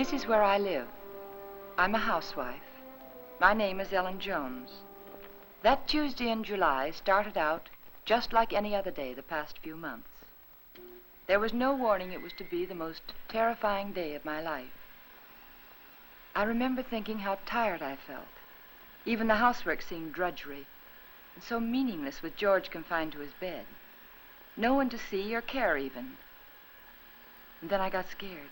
This is where I live. I'm a housewife. My name is Ellen Jones. That Tuesday in July started out just like any other day the past few months. There was no warning it was to be the most terrifying day of my life. I remember thinking how tired I felt. Even the housework seemed drudgery, and so meaningless with George confined to his bed. No one to see or care even. And then I got scared,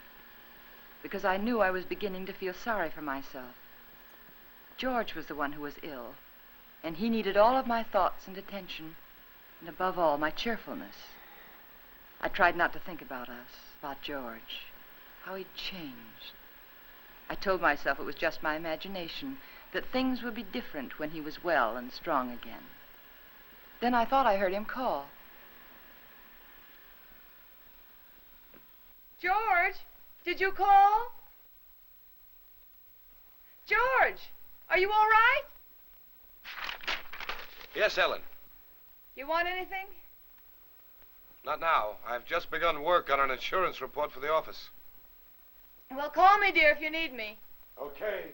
because I knew I was beginning to feel sorry for myself. George was the one who was ill, and he needed all of my thoughts and attention, and above all, my cheerfulness. I tried not to think about us, about George, how he'd changed. I told myself it was just my imagination, that things would be different when he was well and strong again. Then I thought I heard him call. George, did you call? George, are you all right? Yes, Ellen. You want anything? Not now. I've just begun work on an insurance report for the office. Well, call me, dear, if you need me. Okay.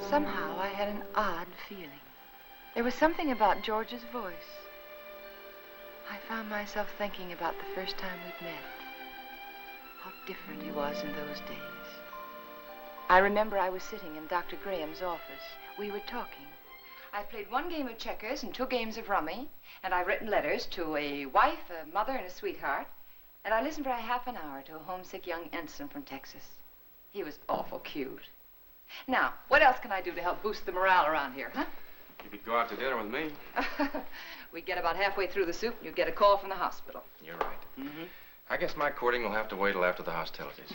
Somehow I had an odd feeling. There was something about George's voice. I found myself thinking about the first time we'd met. How different he was in those days. I remember I was sitting in Dr. Graham's office. We were talking. I'd played one game of checkers and 2 games of rummy, and I'd written letters to a wife, a mother, and a sweetheart, and I listened for a half an hour to a homesick young ensign from Texas. He was awful cute. Now, what else can I do to help boost the morale around here, huh? You could go out to dinner with me. We'd get about halfway through the soup, and you'd get a call from the hospital. You're right. Mm-hmm. I guess my courting will have to wait till after the hostilities.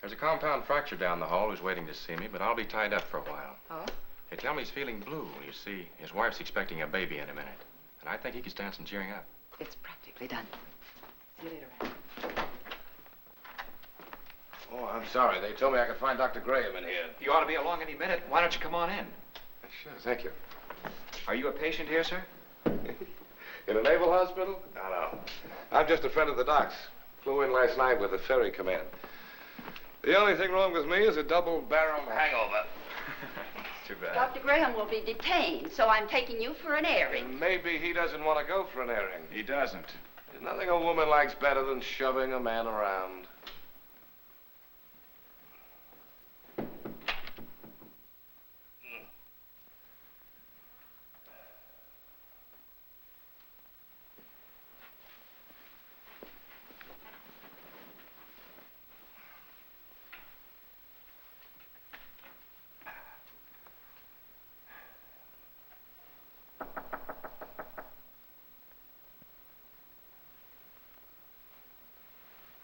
There's a compound fracture down the hall who's waiting to see me, but I'll be tied up for a while. Oh? They tell me he's feeling blue. You see, his wife's expecting a baby in a minute. And I think he could stand some cheering up. It's practically done. See you later, Ranney. Oh, I'm sorry. They told me I could find Dr. Grahame in here. You ought to be along any minute. Why don't you come on in? Sure, thank you. Are you a patient here, sir? In a naval hospital? No. I'm just a friend of the doc's. Flew in last night with the ferry command. The only thing wrong with me is a double-barreled hangover. Too bad. Dr. Grahame will be detained, so I'm taking you for an airing. And maybe he doesn't want to go for an airing. He doesn't. There's nothing a woman likes better than shoving a man around.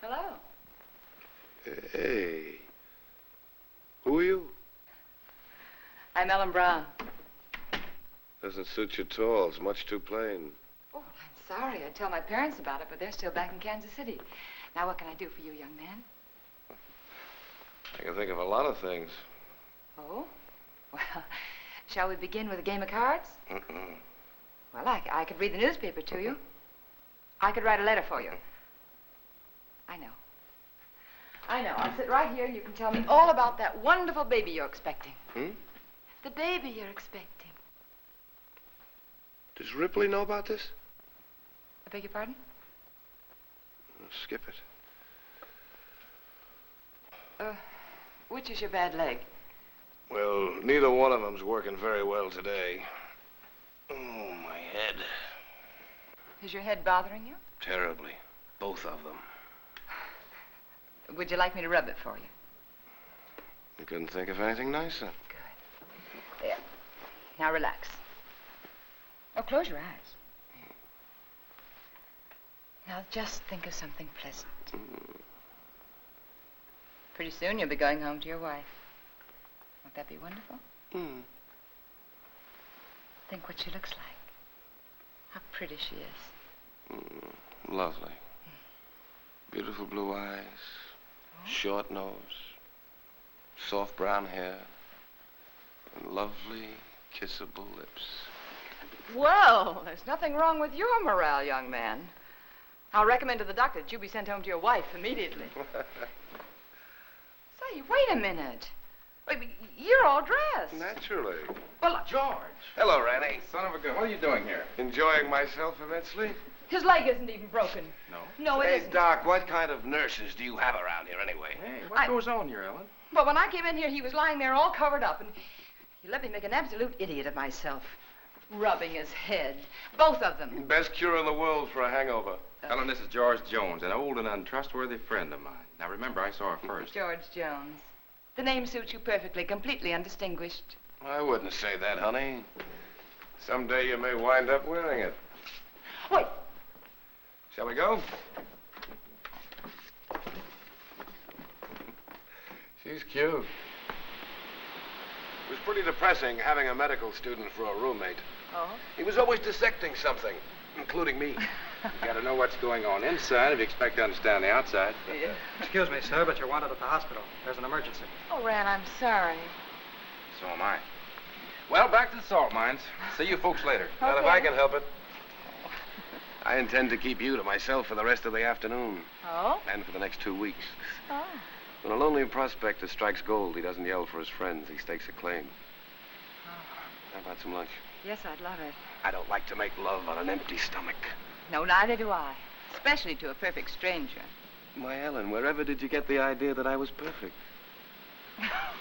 Hello. Hey. Who are you? I'm Ellen Brown. Doesn't suit you at all. It's much too plain. Oh, I'm sorry. I'd tell my parents about it, but they're still back in Kansas City. Now, what can I do for you, young man? I can think of a lot of things. Oh? Well, shall we begin with a game of cards? Mm-mm. Well, I could read the newspaper to you. I could write a letter for you. I know. I know. I'll sit right here and you can tell me all about that wonderful baby you're expecting. Hmm? The baby you're expecting. Does Ripley know about this? I beg your pardon? Skip it. Which is your bad leg? Well, neither one of them's working very well today. Oh, my head. Is your head bothering you? Terribly. Both of them. Would you like me to rub it for you? You couldn't think of anything nicer. Good. There. Now relax. Oh, close your eyes. Now just think of something pleasant. Pretty soon you'll be going home to your wife. Won't that be wonderful? Think what she looks like. pretty she is. Lovely. Beautiful blue eyes, short nose, soft brown hair, and lovely, kissable lips. Well, there's nothing wrong with your morale, young man. I'll recommend to the doctor that you be sent home to your wife immediately. Say, wait a minute. Wait, you're all dressed. Naturally. Well, George. Hello, Ranney. Son of a gun. What are you doing here? Enjoying myself immensely? his leg isn't even broken. No? No, it Hey, isn't. Doc, what kind of nurses do you have around here anyway? Hey, what goes on here, Ellen? But when I came in here, he was lying there all covered up, and he let me make an absolute idiot of myself. Rubbing his head. Both of them. Best cure in the world for a hangover. Ellen, this is George Jones, an old and untrustworthy friend of mine. Now, remember, I saw her first. George Jones. The name suits you perfectly, completely undistinguished. I wouldn't say that, honey. Someday you may wind up wearing it. Wait. Shall we go? She's cute. It was pretty depressing having a medical student for a roommate. Oh? He was always dissecting something, including me. You gotta know what's going on inside if you expect to understand the outside. Yeah. Excuse me, sir, but you're wanted at the hospital. There's an emergency. Oh, Ran, I'm sorry. So am I. Well, back to the salt mines. See you folks later. Not if Okay. I can help it. I intend to keep you to myself for the rest of the afternoon. Oh? And for the next 2 weeks. Oh. When a lonely prospector strikes gold, he doesn't yell for his friends. He stakes a claim. How about some lunch? Yes, I'd love it. I don't like to make love on an empty stomach. No, neither do I. Especially to a perfect stranger. My Ellen, wherever did you get the idea that I was perfect?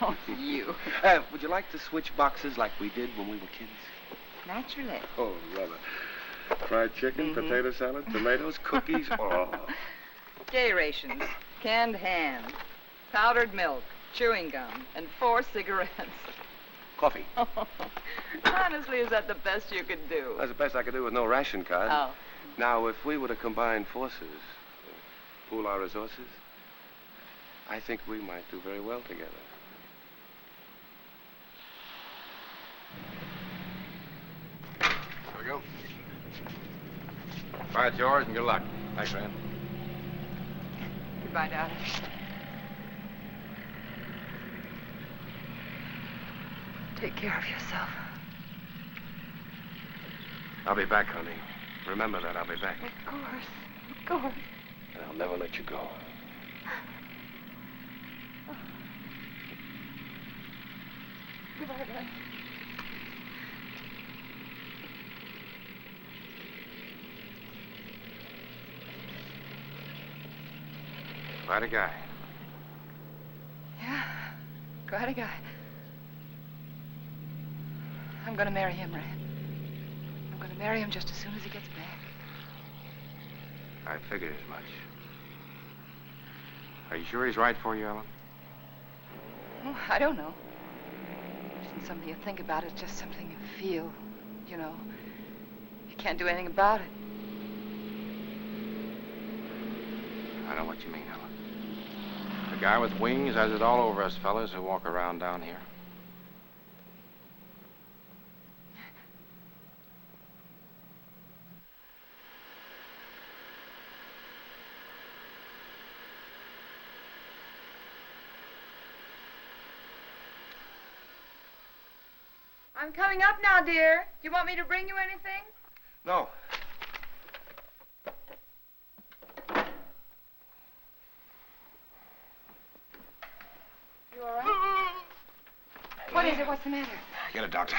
Oh, you. Would you like to switch boxes like we did when we were kids? Naturally. Oh, brother. Fried chicken, potato salad, tomatoes, cookies. Oh. Gay rations, canned ham, powdered milk, chewing gum, and 4 cigarettes. Coffee. Honestly, is that the best you could do? That's the best I could do with no ration card. Oh. Now, if we were to combine forces, pool our resources, I think we might do very well together. Here we go. Bye, George, and good luck. Thanks, Ran. Goodbye, darling. Take care of yourself. I'll be back, honey. Remember that, I'll be back. Of course. Of course. And I'll never let you go. Goodbye, darling. Quite a guy. Yeah, quite a guy. I'm gonna marry him, Rand. I'm gonna marry him just as soon as he gets back. I figured as much. Are you sure he's right for you, Ellen? Oh, I don't know. It isn't something you think about, it's just something you feel. You know, you can't do anything about it. I know what you mean, Ellen. The guy with wings has it all over us fellas who walk around down here. I'm coming up now, dear. Do you want me to bring you anything? No. You all right? What is it? What's the matter? Get a doctor.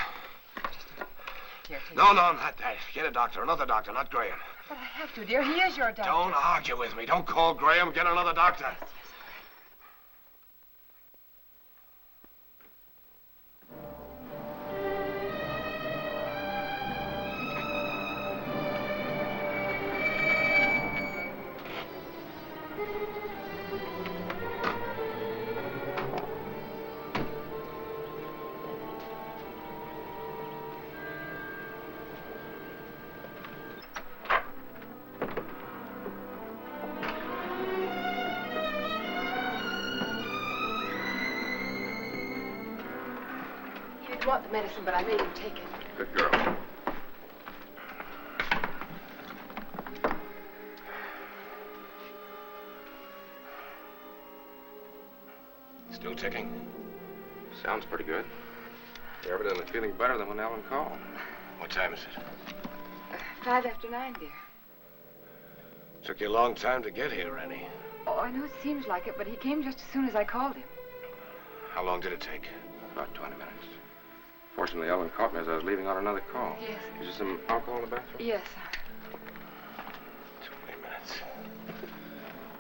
Here, take No, not that. Get a doctor. Another doctor, not Graham. But I have to, dear. He is your doctor. Don't argue with me. Don't call Graham. Get another doctor. He didn't want the medicine, but I made him take it. Good girl. Still ticking? Sounds pretty good. You're evidently feeling better than when Ellen called. What time is it? 5 after 9, dear. Took you a long time to get here, Ranney. Oh, I know it seems like it, but he came just as soon as I called him. How long did it take? About 20 minutes. Fortunately, Ellen caught me as I was leaving on another call. Yes. Is there some alcohol in the bathroom? Yes. 20 minutes.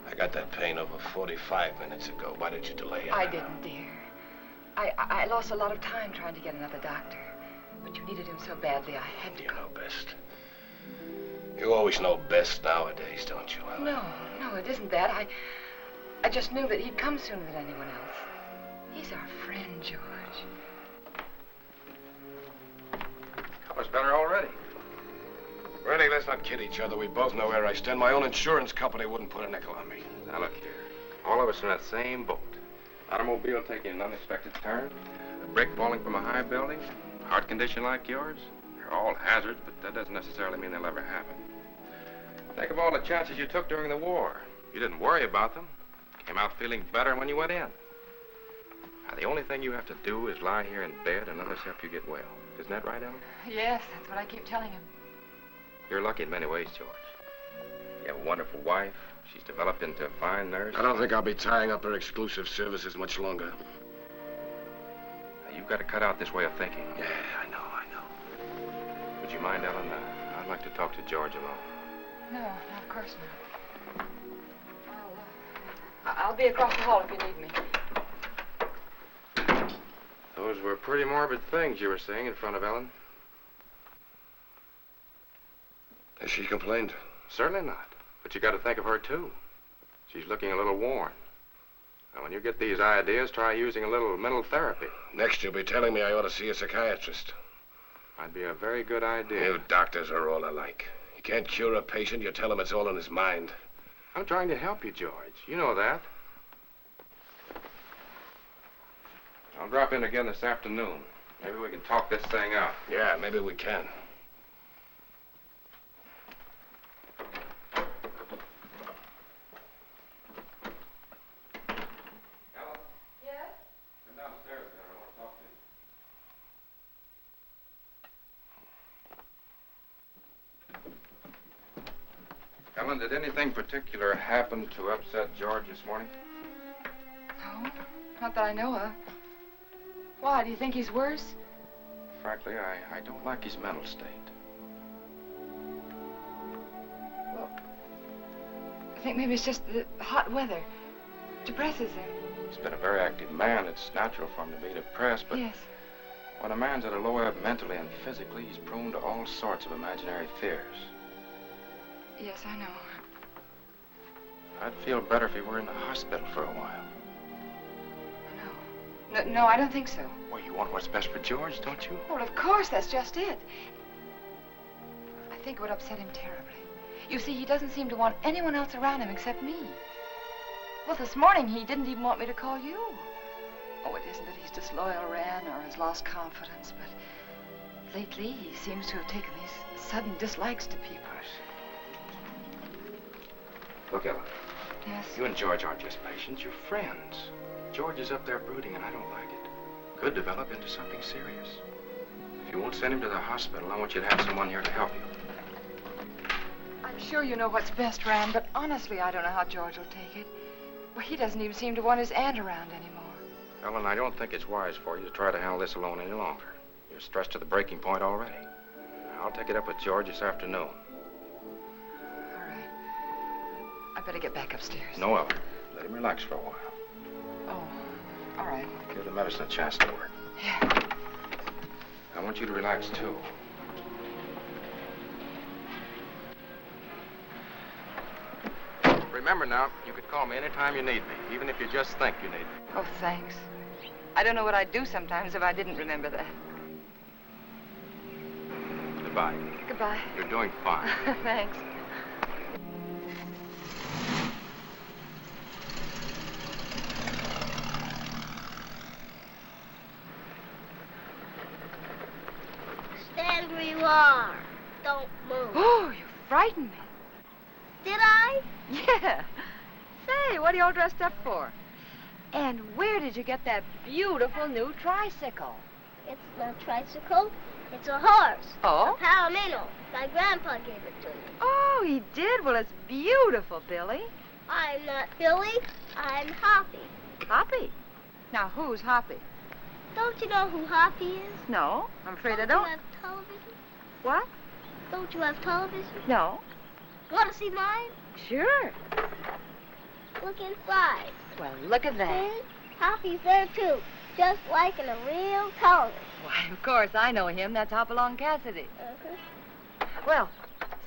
I got that pain over 45 minutes ago. Why did you delay it? I didn't, dear. I lost a lot of time trying to get another doctor. But you needed him so badly, I had to You go. know best. You always know best nowadays, don't you, Ellen? No, it isn't that. I just knew that he'd come sooner than anyone else. He's our friend, George. Color's better already. Ranney, let's not kid each other. We both know where I stand. My own insurance company wouldn't put a nickel on me. Now, look here. All of us are in that same boat. Automobile taking an unexpected turn, a brick falling from a high building, heart condition like yours. They're all hazards, but that doesn't necessarily mean they'll ever happen. Think of all the chances you took during the war. You didn't worry about them. Came out feeling better when you went in. Now, the only thing you have to do is lie here in bed and let us help you get well. Isn't that right, Ellen? Yes, that's what I keep telling him. You're lucky in many ways, George. You have a wonderful wife. She's developed into a fine nurse. I don't think I'll be tying up her exclusive services much longer. Now, you've got to cut out this way of thinking. Yeah, I know. Would you mind, Ellen? I'd like to talk to George alone. No, of course not. I'll be across the hall if you need me. Those were pretty morbid things you were saying in front of Ellen. Has she complained? Certainly not. But you got to think of her, too. She's looking a little worn. Now, when you get these ideas, try using a little mental therapy. Next, you'll be telling me I ought to see a psychiatrist. Might be a very good idea. You doctors are all alike. You can't cure a patient, you tell him it's all in his mind. I'm trying to help you, George. You know that. I'll drop in again this afternoon. Maybe we can talk this thing out. Yeah, maybe we can. Ellen? Yes? Come downstairs there. I want to talk to you. Ellen, did anything particular happen to upset George this morning? No, not that I know of. Why, do you think he's worse? Frankly, I don't like his mental state. Well, I think maybe it's just the hot weather. Depresses him. He's been a very active man. It's natural for him to be depressed, but Yes. when a man's at a low ebb mentally and physically, he's prone to all sorts of imaginary fears. Yes, I know. I'd feel better if he were in the hospital for a while. No, I don't think so. Well, you want what's best for George, don't you? Well, of course, that's just it. I think it would upset him terribly. You see, he doesn't seem to want anyone else around him except me. Well, this morning, he didn't even want me to call you. Oh, it isn't that he's disloyal, Ran, or has lost confidence, but lately, he seems to have taken these sudden dislikes to people. Look, Ellen, Yes. you and George aren't just patients, you're friends. George is up there brooding, and I don't like it. Could develop into something serious. If you won't send him to the hospital, I want you to have someone here to help you. I'm sure you know what's best, Ran, but honestly, I don't know how George will take it. Well, he doesn't even seem to want his aunt around anymore. Ellen, I don't think it's wise for you to try to handle this alone any longer. You're stressed to the breaking point already. I'll take it up with George this afternoon. All right. I better get back upstairs. No, Ellen. Let him relax for a while. Oh, all right. Give the medicine a chance to work. Yeah. I want you to relax, too. Remember now, you can call me anytime you need me, even if you just think you need me. Oh, thanks. I don't know what I'd do sometimes if I didn't remember that. Goodbye. Goodbye. You're doing fine. Thanks. Stand where you are. Don't move. Oh, you frightened me. Did I? Yeah. Say, what are you all dressed up for? And where did you get that beautiful new tricycle? It's not a tricycle. It's a horse. Oh? A palomino. My grandpa gave it to me. Oh, he did? Well, it's beautiful, Billy. I'm not Billy. I'm Hoppy. Hoppy? Now, who's Hoppy? Don't you know who Hoppy is? No, I'm afraid I Don't don't. you have television? What? Don't you have television? No. Want to see mine? Sure. Look inside. Well, look at that. See? Hoppy's there, too. Just like in a real Cowling. Why, of course, I know him. That's Hopalong Cassidy. Uh-huh. Well,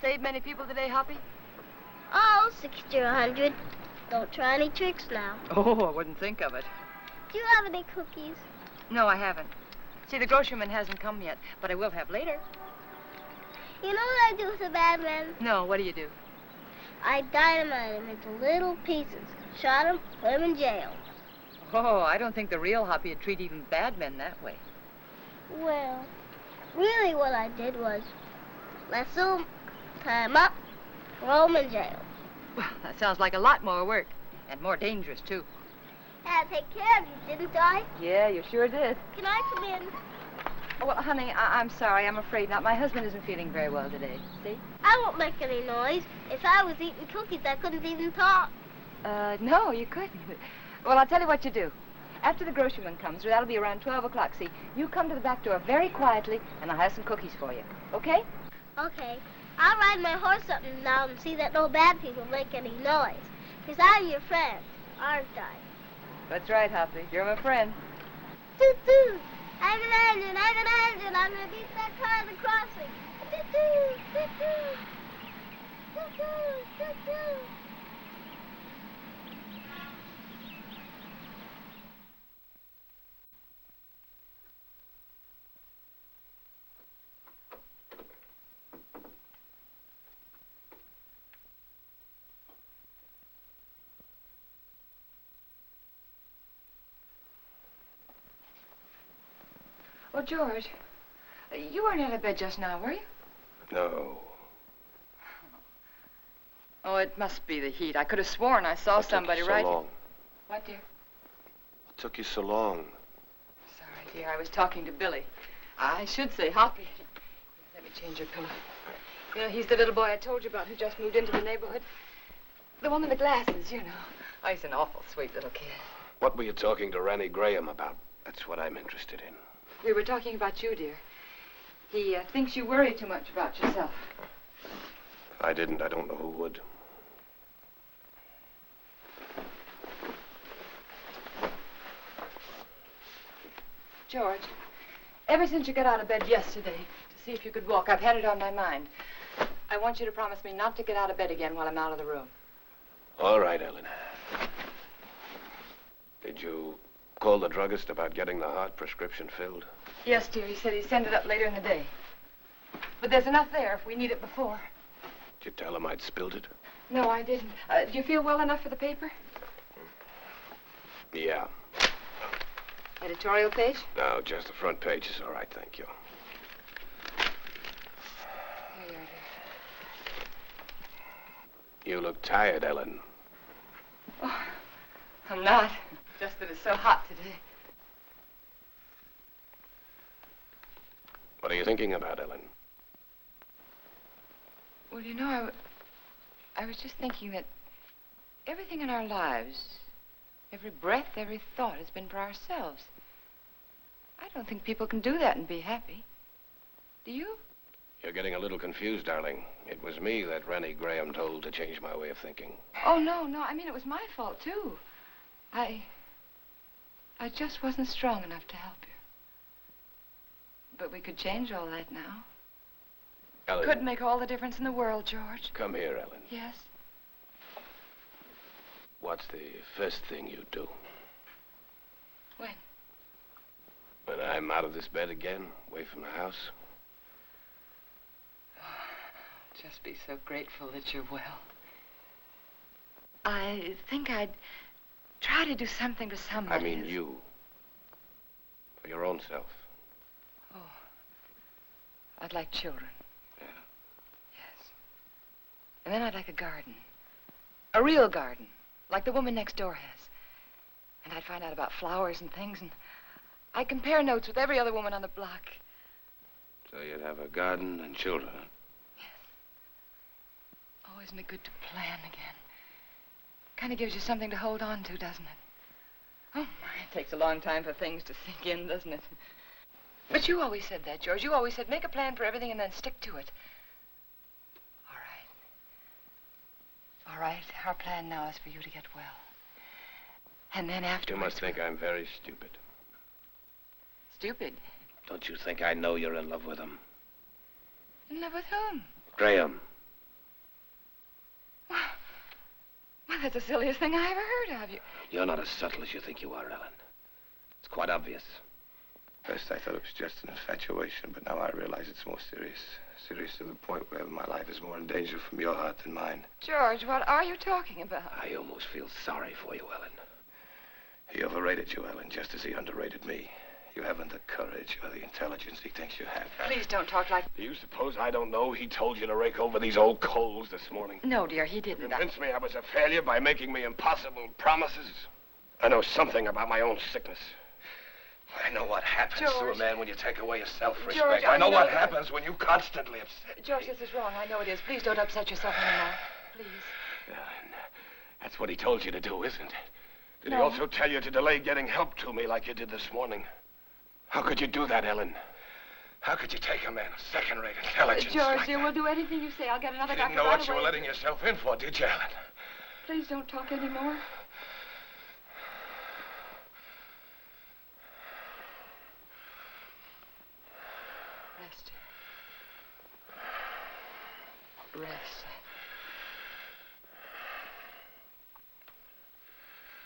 saved many people today, Hoppy? Oh, 60 or 100. Don't try any tricks now. Oh, I wouldn't think of it. Do you have any cookies? No, I haven't. See, the grocerman hasn't come yet, but I will have later. You know what I do with a bad man? No, what do you do? I dynamite him into little pieces. Shot him, put him in jail. Oh, I don't think the real Hoppy would treat even bad men that way. Well, really what I did was lasso him, tie him up, throw him in jail. Well, that sounds like a lot more work, and more dangerous, too. Had to take care of you, didn't I? Yeah, you sure did. Can I come in? Oh, well, honey, I'm sorry. I'm afraid not. My husband isn't feeling very well today. See? I won't make any noise. If I was eating cookies, I couldn't even talk. No, you couldn't. Well, I'll tell you what you do. After the grocerman comes, that'll be around 12 o'clock, see? You come to the back door very quietly, and I'll have some cookies for you. Okay? Okay. I'll ride my horse up and down and see that no bad people make any noise. Because I'm your friend, aren't I? That's right, Hoppy. You're my friend. Toot-toot! I'm an engine, I'm gonna beat that car at the crossing. Toot-toot! Toot-toot! Toot-toot! Toot-toot! Oh, George, you weren't out of bed just now, were you? No. Oh, it must be the heat. I could have sworn I saw somebody right. right. What, dear? What took you so long? Sorry, dear. I was talking to Billy. I should say Hoppy. Here, let me change your pillow. You know, he's the little boy I told you about who just moved into the neighborhood. The one with the glasses, you know. Oh, he's an awful sweet little kid. What were you talking to Ranney Grahame about? That's what I'm interested in. We were talking about you, dear. He thinks you worry too much about yourself. If I didn't, I don't know who would. George, ever since you got out of bed yesterday to see if you could walk, I've had it on my mind. I want you to promise me not to get out of bed again while I'm out of the room. All right, Ellen. Did you call the druggist about getting the heart prescription filled? Yes, dear. He said he'd send it up later in the day. But there's enough there if we need it before. Did you tell him I'd spilled it? No, I didn't. Do you feel well enough for the paper? Yeah. Editorial page? No, just the front page is all right, thank you. Here you are, dear. You look tired, Ellen. Oh, I'm not. Just that it's so hot today. What are you thinking about, Ellen? Well, you know, I was just thinking that everything in our lives, every breath, every thought has been for ourselves. I don't think people can do that and be happy. Do you? You're getting a little confused, darling. It was me that Ranney Grahame told to change my way of thinking. Oh, no. I mean, it was my fault, too. I just wasn't strong enough to help you. But we could change all that now. Ellen. Could make all the difference in the world, George. Come here, Ellen. Yes? What's the first thing you do? When? When I'm out of this bed again, away from the house? Just be so grateful that you're well. I think I'd try to do something for somebody. I mean you. For your own self. Oh. I'd like children. Yeah. Yes. And then I'd like a garden. A real garden. Like the woman next door has. And I'd find out about flowers and things, and I'd compare notes with every other woman on the block. So you'd have a garden and children, huh? Oh, isn't it good to plan again? Kind of gives you something to hold on to, doesn't it? Oh, my, it takes a long time for things to sink in, doesn't it? But you always said that, George. You always said make a plan for everything and then stick to it. All right. All right, our plan now is for you to get well. And then afterwards... You must think I'm very stupid. Stupid? Don't you think I know you're in love with him? In love with whom? Graham. Well, that's the silliest thing I ever heard of. You're not as subtle as you think you are, Ellen. It's quite obvious. First, I thought it was just an infatuation, but now I realize it's more serious. Serious to the point where my life is more in danger from your heart than mine. George, what are you talking about? I almost feel sorry for you, Ellen. He overrated you, Ellen, just as he underrated me. You haven't the courage or the intelligence he thinks you have. Please don't talk like... Do you suppose I don't know he told you to rake over these old coals this morning? No, dear, he didn't. Convinced me I was a failure by making me impossible promises. I know something about my own sickness. I know what happens to a man when you take away his self-respect. George, I know what happens when you constantly upset George, me. this is wrong. I know it is. Please don't upset yourself anymore. Please. Ellen, that's what he told you to do, isn't it? Did he No. also tell you to delay getting help to me like you did this morning? How could you do that, Ellen? How could you take a man of second-rate intelligence George, like dear, that? we'll do anything you say. I'll get another You doctor didn't know right what you away. were letting yourself in for, did you, Ellen? Please don't talk anymore. Rest. Rest.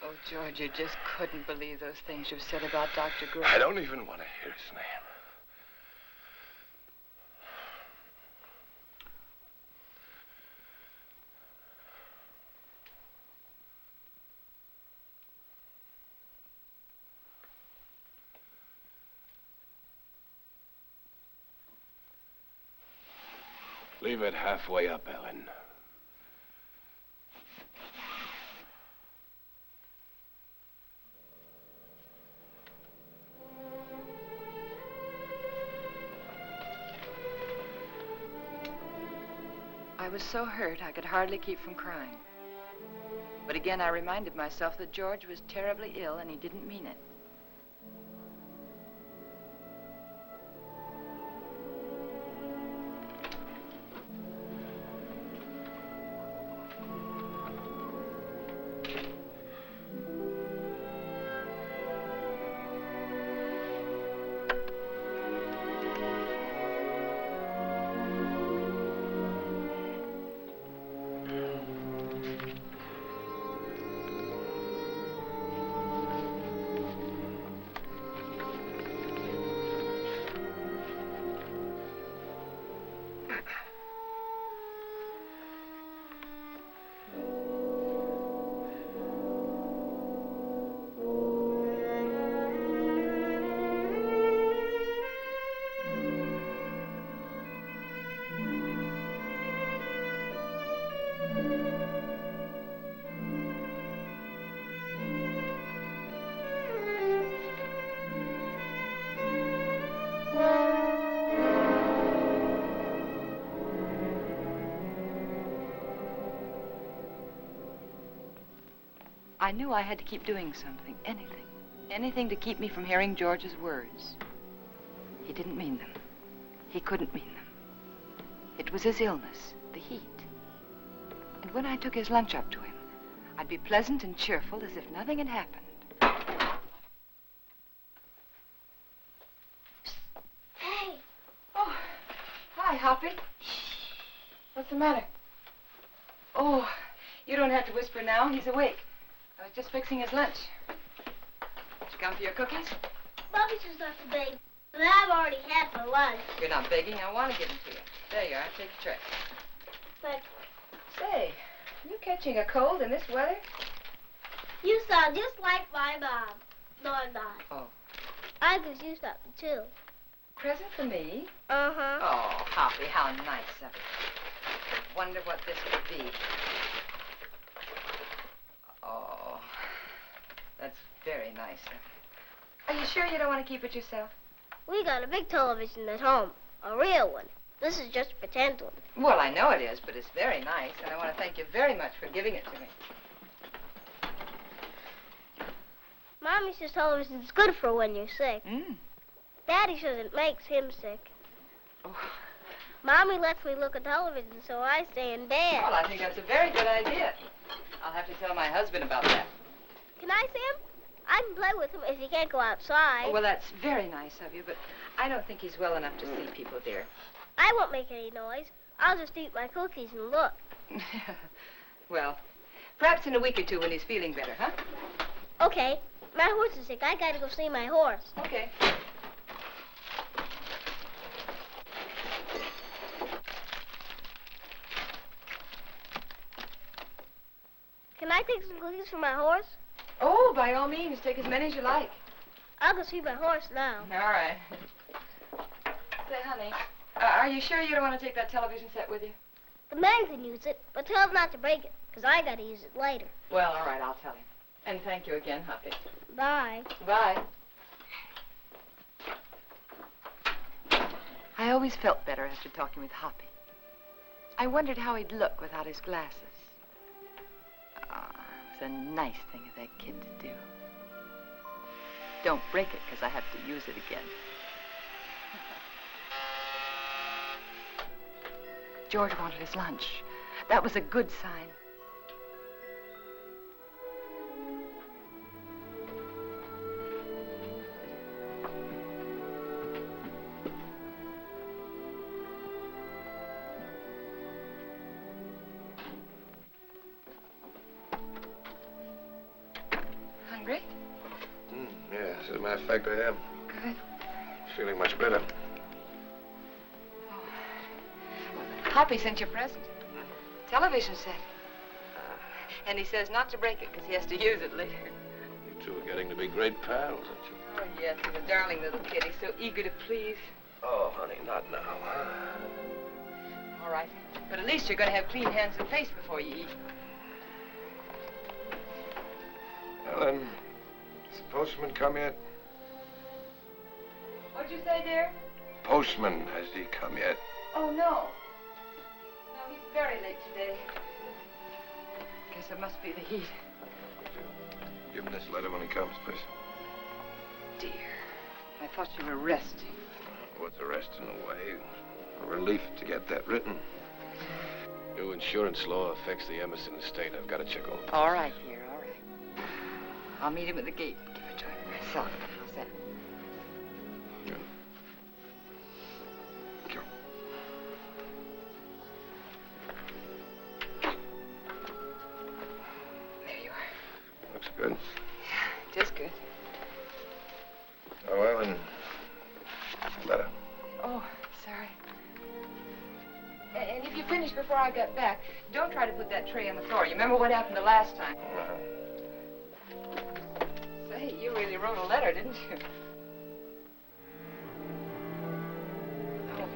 Oh, George, you just couldn't believe those things you've said about Dr. Graham. I don't even want to hear his name. Leave it halfway up, Ellen. I was so hurt I could hardly keep from crying. But again, I reminded myself that George was terribly ill and he didn't mean it. I knew I had to keep doing something, anything. Anything to keep me from hearing George's words. He didn't mean them. He couldn't mean them. It was his illness, the heat. And when I took his lunch up to him, I'd be pleasant and cheerful as if nothing had happened. Hey. Oh, hi, Hoppy. What's the matter? Oh, you don't have to whisper now. He's awake. I was just fixing his lunch. Did you come for your cookies? Bobby's just left the bake, but I've already had for lunch. You're not begging. I want to give them to you. There you are. Take the tray. But Say, you catching a cold in this weather? you sound just like my mom. No, I'm not. Oh. I could use something, too. Present for me? Uh-huh. Oh, Hoppy, how nice of you. I wonder what this could be. Oh, That's very nice of you. Are you sure you don't want to keep it yourself? We got a big television at home, a real one. This is just a pretend one. Well, I know it is, but it's very nice, and I want to thank you very much for giving it to me. Mommy says television's good for when you're sick. Mm. Daddy says it makes him sick. Oh. Mommy lets me look at television, so I stay in bed. Well, I think that's a very good idea. I'll have to tell my husband about that. Can I see him? I can play with him if he can't go outside. Oh, well, that's very nice of you, but I don't think he's well enough to see people, dear. I won't make any noise. I'll just eat my cookies and look. Well, perhaps in a week or two when he's feeling better, huh? Okay. My horse is sick. I gotta go see my horse. Okay. Can I take some cookies for my horse? Oh, by all means, take as many as you like. I'll go see my horse now. All right. Say, honey, are you sure you don't want to take that television set with you? The man can use it, but tell him not to break it, because I gotta use it later. Well, all right, I'll tell him. And thank you again, Huffy. Bye. Bye. I always felt better after talking with Hoppy. I wondered how he'd look without his glasses. Ah, it was a nice thing of that kid to do. Don't break it, because I have to use it again. George wanted his lunch. That was a good sign. Hungry? Yeah, as a matter of fact, I am. Good. Feeling much better. Hoppy sent you a present. Television set. And he says not to break it because he has to use it later. You two are getting to be great pals, aren't you? Oh, yes, he's a darling little kid. He's so eager to please. Oh, honey, not now. All right. But at least you're going to have clean hands and face before you eat. Ellen, has the postman come yet? What'd you say, dear? Postman, has he come yet? Oh, no. No, he's very late today. Guess it must be the heat. Give him this letter when he comes, please. Dear, I thought you were resting. What's a rest in a way? A relief to get that written. New insurance law affects the Emerson estate. I've got to check over. All right, dear, all right. I'll meet him at the gate. Give it to him myself. How's that? Good. Thank you. There you are. Looks good. Yeah, just good. Oh, well, and letter. Oh, sorry. And if you finish before I get back, don't try to put that tray on the floor. You remember what happened the last time? Say, you really wrote a letter, didn't you? Oh.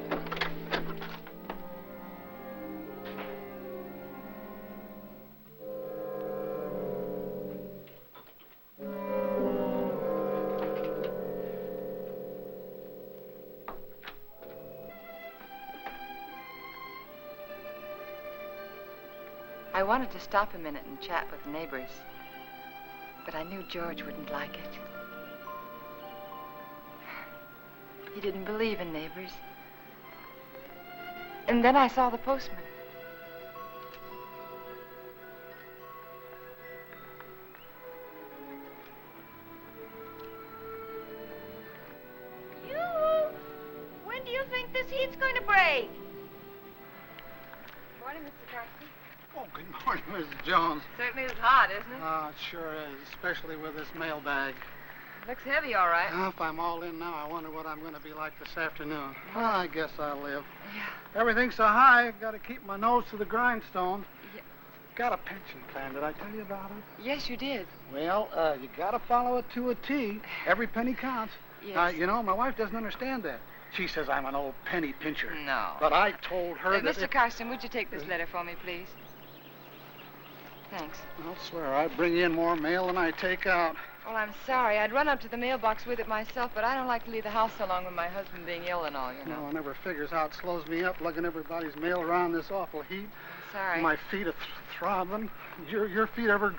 I wanted to stop a minute and chat with the neighbors, but I knew George wouldn't like it. He didn't believe in neighbors. And then I saw the postman. When do you think this heat's going to break? Morning, Mr. Carson. Oh, good morning, Mrs. Jones. Certainly is hot, isn't it? Oh, it sure is, especially with this mailbag. Looks heavy, all right. If I'm all in now, I wonder what I'm going to be like this afternoon. Well, I guess I'll live. Yeah. Everything's so high, I've got to keep my nose to the grindstone. Yeah. Got a pension plan. Did I tell you about it? Yes, you did. Well, you got to follow it to a T. Every penny counts. Yes. You know, my wife doesn't understand that. She says I'm an old penny pincher. No. But I told her that Mr. Carson, would you take this letter for me, please? Thanks. I'll swear I bring in more mail than I take out. Well, I'm sorry. I'd run up to the mailbox with it myself, but I don't like to leave the house so long with my husband being ill and all, you know. No, I never figures how it slows me up lugging everybody's mail around this awful heat. I'm sorry. My feet are throbbing. Your feet ever...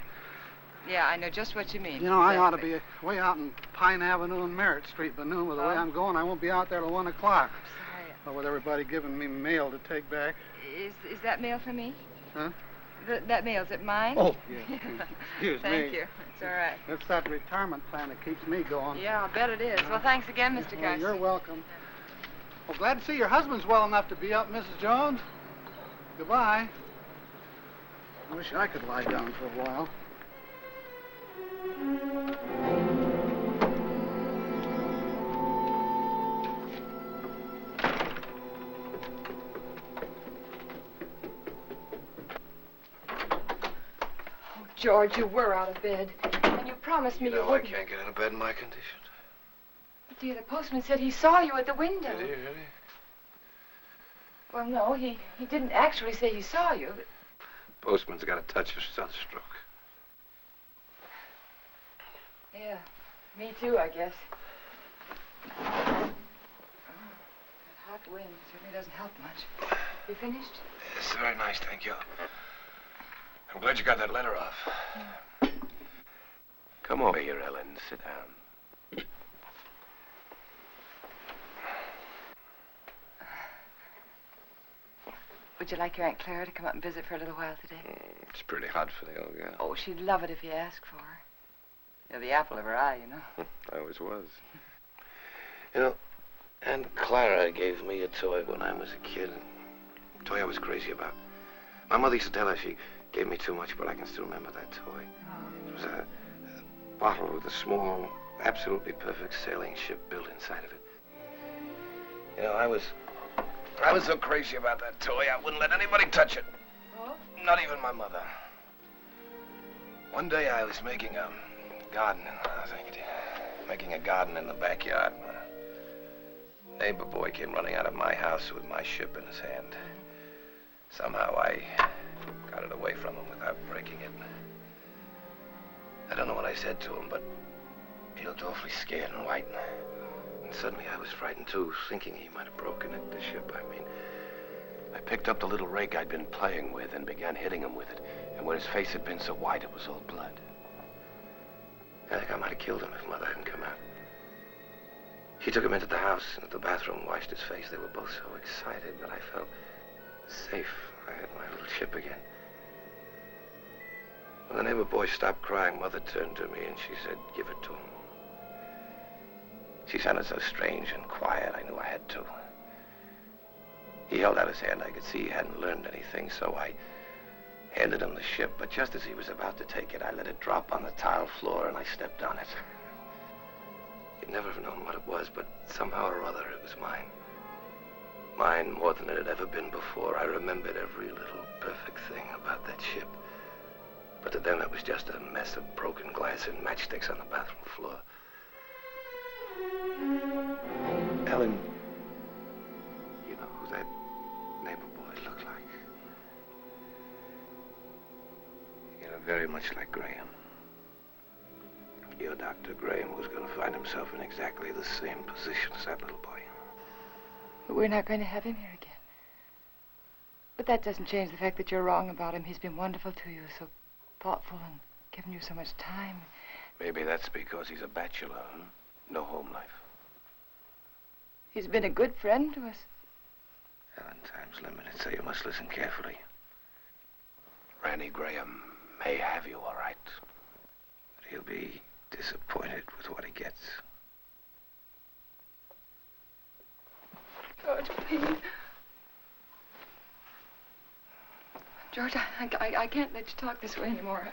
Yeah, I know just what you mean. You know, I ought to be way out in Pine Avenue and Merritt Street, but noon, with the way I'm going, I won't be out there till 1 o'clock. I'm sorry. Well, with everybody giving me mail to take back. Is that mail for me? Huh? That mail, is it mine? Oh, yeah. Excuse me. Thank you. It's all right. It's that retirement plan that keeps me going. Yeah, I'll bet it is. Well, thanks again, Mr. Well, Garcia. you're welcome. Well, glad to see your husband's well enough to be up, Mrs. Jones. Goodbye. I wish I could lie down for a while. George, you were out of bed. And you promised me you I wouldn't. can't get out of bed in my condition. Dear, the postman said he saw you at the window. Did he really? Well, no, he didn't actually say he saw you. But... Postman's got a touch of sunstroke. Yeah, me too, I guess. That hot wind certainly doesn't help much. You finished? It's very nice, thank you. I'm glad you got that letter off. Yeah. Come over here, Ellen. Sit down. Would you like your Aunt Clara to come up and visit for a little while today? It's pretty hot for the old girl. Oh, she'd love it if you asked for her. You're the apple of her eye, you know. I always was. You know, Aunt Clara gave me a toy when I was a kid. A toy I was crazy about. My mother used to tell her she gave me too much, but I can still remember that toy. It was a bottle with a small, absolutely perfect sailing ship built inside of it. You know, I was so crazy about that toy, I wouldn't let anybody touch it. Oh? Not even my mother. One day I was making a garden, making a garden in the backyard. A neighbor boy came running out of my house with my ship in his hand. Somehow I got it away from him without breaking it. I don't know what I said to him, but he looked awfully scared and white. And suddenly I was frightened too, thinking he might have broken it, the ship, I mean. I picked up the little rake I'd been playing with and began hitting him with it. And where his face had been so white, it was all blood. I think I might have killed him if Mother hadn't come out. She took him into the house and at the bathroom, washed his face. They were both so excited that I felt safe. I had my little ship again. When the neighbor boy stopped crying, Mother turned to me and she said, "Give it to him." She sounded so strange and quiet, I knew I had to. He held out his hand. I could see he hadn't learned anything, so I handed him the ship, but just as he was about to take it, I let it drop on the tile floor and I stepped on it. He'd never have known what it was, but somehow or other it was mine. Mine more than it had ever been before. I remembered every little perfect thing about that ship. But to them it was just a mess of broken glass and matchsticks on the bathroom floor. Ellen, you know who that neighbor boy looked like? You know, very much like Graham. Your Dr. Graham was going to find himself in exactly the same position as that little boy. But we're not going to have him here again. But that doesn't change the fact that you're wrong about him. He's been wonderful to you, so thoughtful and given you so much time. Maybe that's because he's a bachelor, huh? No home life. He's been a good friend to us. Ellen, time's limited, so you must listen carefully. Ranney Grahame may have you all right, but he'll be disappointed with what he gets. George, please. George, I can't let you talk this way anymore.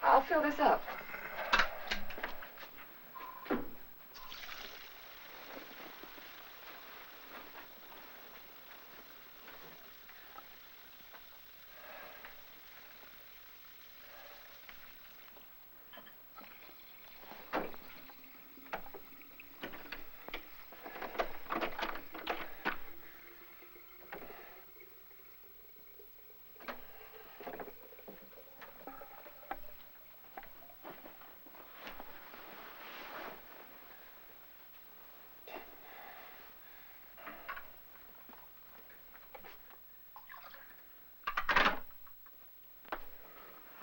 I'll fill this up.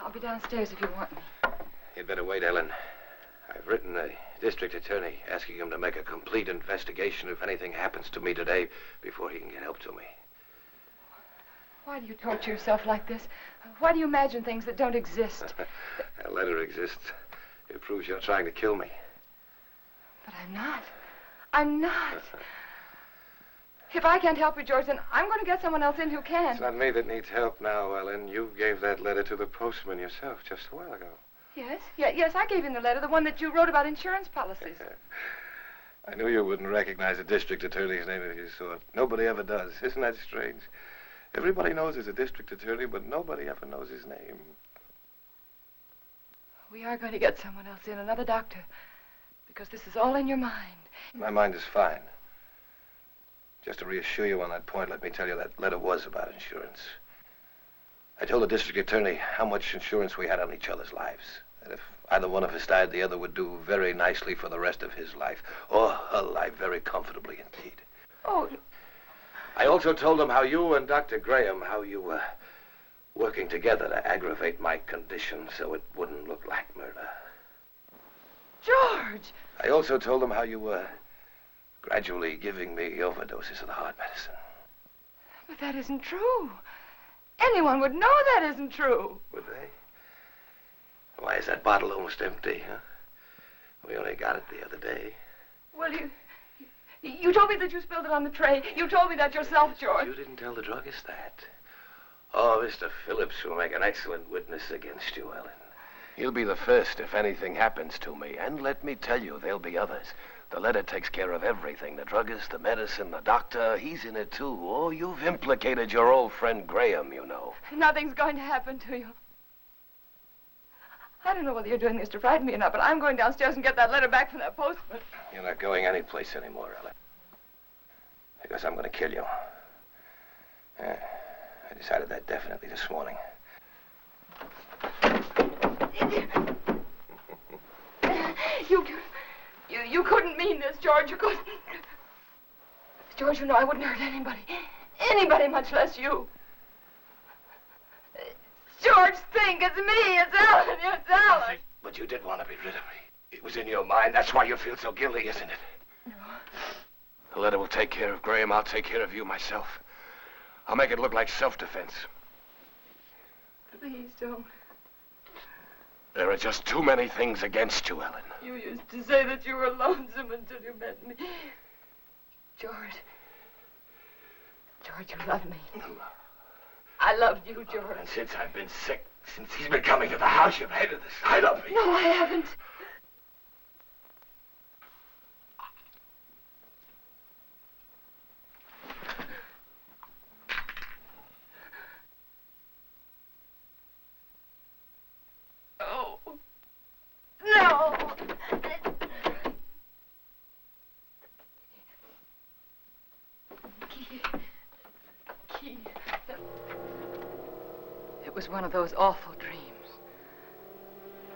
I'll be downstairs if you want me. You'd better wait, Ellen. I've written the district attorney asking him to make a complete investigation if anything happens to me today before he can get help to me. Why do you torture yourself like this? Why do you imagine things that don't exist? That letter exists. It proves you're trying to kill me. But I'm not. I'm not. If I can't help you, George, then I'm going to get someone else in who can. It's not me that needs help now, Ellen. You gave that letter to the postman yourself just a while ago. Yes? Yes, I gave him the letter, the one that you wrote about insurance policies. I knew you wouldn't recognize a district attorney's name if you saw it. Nobody ever does. Isn't that strange? Everybody knows he's a district attorney, but nobody ever knows his name. We are going to get someone else in, another doctor, because this is all in your mind. My mind is fine. Just to reassure you on that point, let me tell you that letter was about insurance. I told the district attorney how much insurance we had on each other's lives. That if either one of us died, the other would do very nicely for the rest of his life. Or her life very comfortably indeed. Oh. I also told him how you and Dr. Grahame, how you were working together to aggravate my condition so it wouldn't look like murder. George! I also told him how you were gradually giving me overdoses of the heart medicine. But that isn't true. Anyone would know that isn't true. Would they? Why is that bottle almost empty, huh? We only got it the other day. Well, you told me that you spilled it on the tray. You told me that yourself, George. You didn't tell the druggist that. Oh, Mr. Phillips will make an excellent witness against you, Ellen. He'll be the first if anything happens to me. And let me tell you, there'll be others. The letter takes care of everything. The druggist, the medicine, the doctor, he's in it too. Oh, you've implicated your old friend Grahame, you know. Nothing's going to happen to you. I don't know whether you're doing this to frighten me or not, but I'm going downstairs and get that letter back from that postman. You're not going anyplace anymore, Ellen. Because I'm going to kill you. I decided that definitely this morning. You couldn't mean this, George. You couldn't. George, you know I wouldn't hurt anybody. Anybody, much less you. George, think. It's me. It's Ellen. It's Ellen. But you did want to be rid of me. It was in your mind. That's why you feel so guilty, isn't it? No. The letter will take care of Grahame. I'll take care of you myself. I'll make it look like self-defense. Please don't. There are just too many things against you, Ellen. You used to say that you were lonesome until you met me. George. George, you love me. I loved you, George. And since I've been sick, since he's been coming to the house, you've hated the sight of me. No, I haven't. Oh. No. Key. It was one of those awful dreams.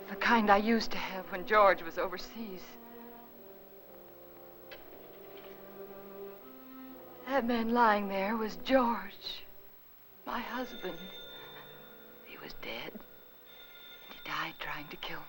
The kind I used to have when George was overseas. That man lying there was George, my husband. He was dead, and he died trying to kill me.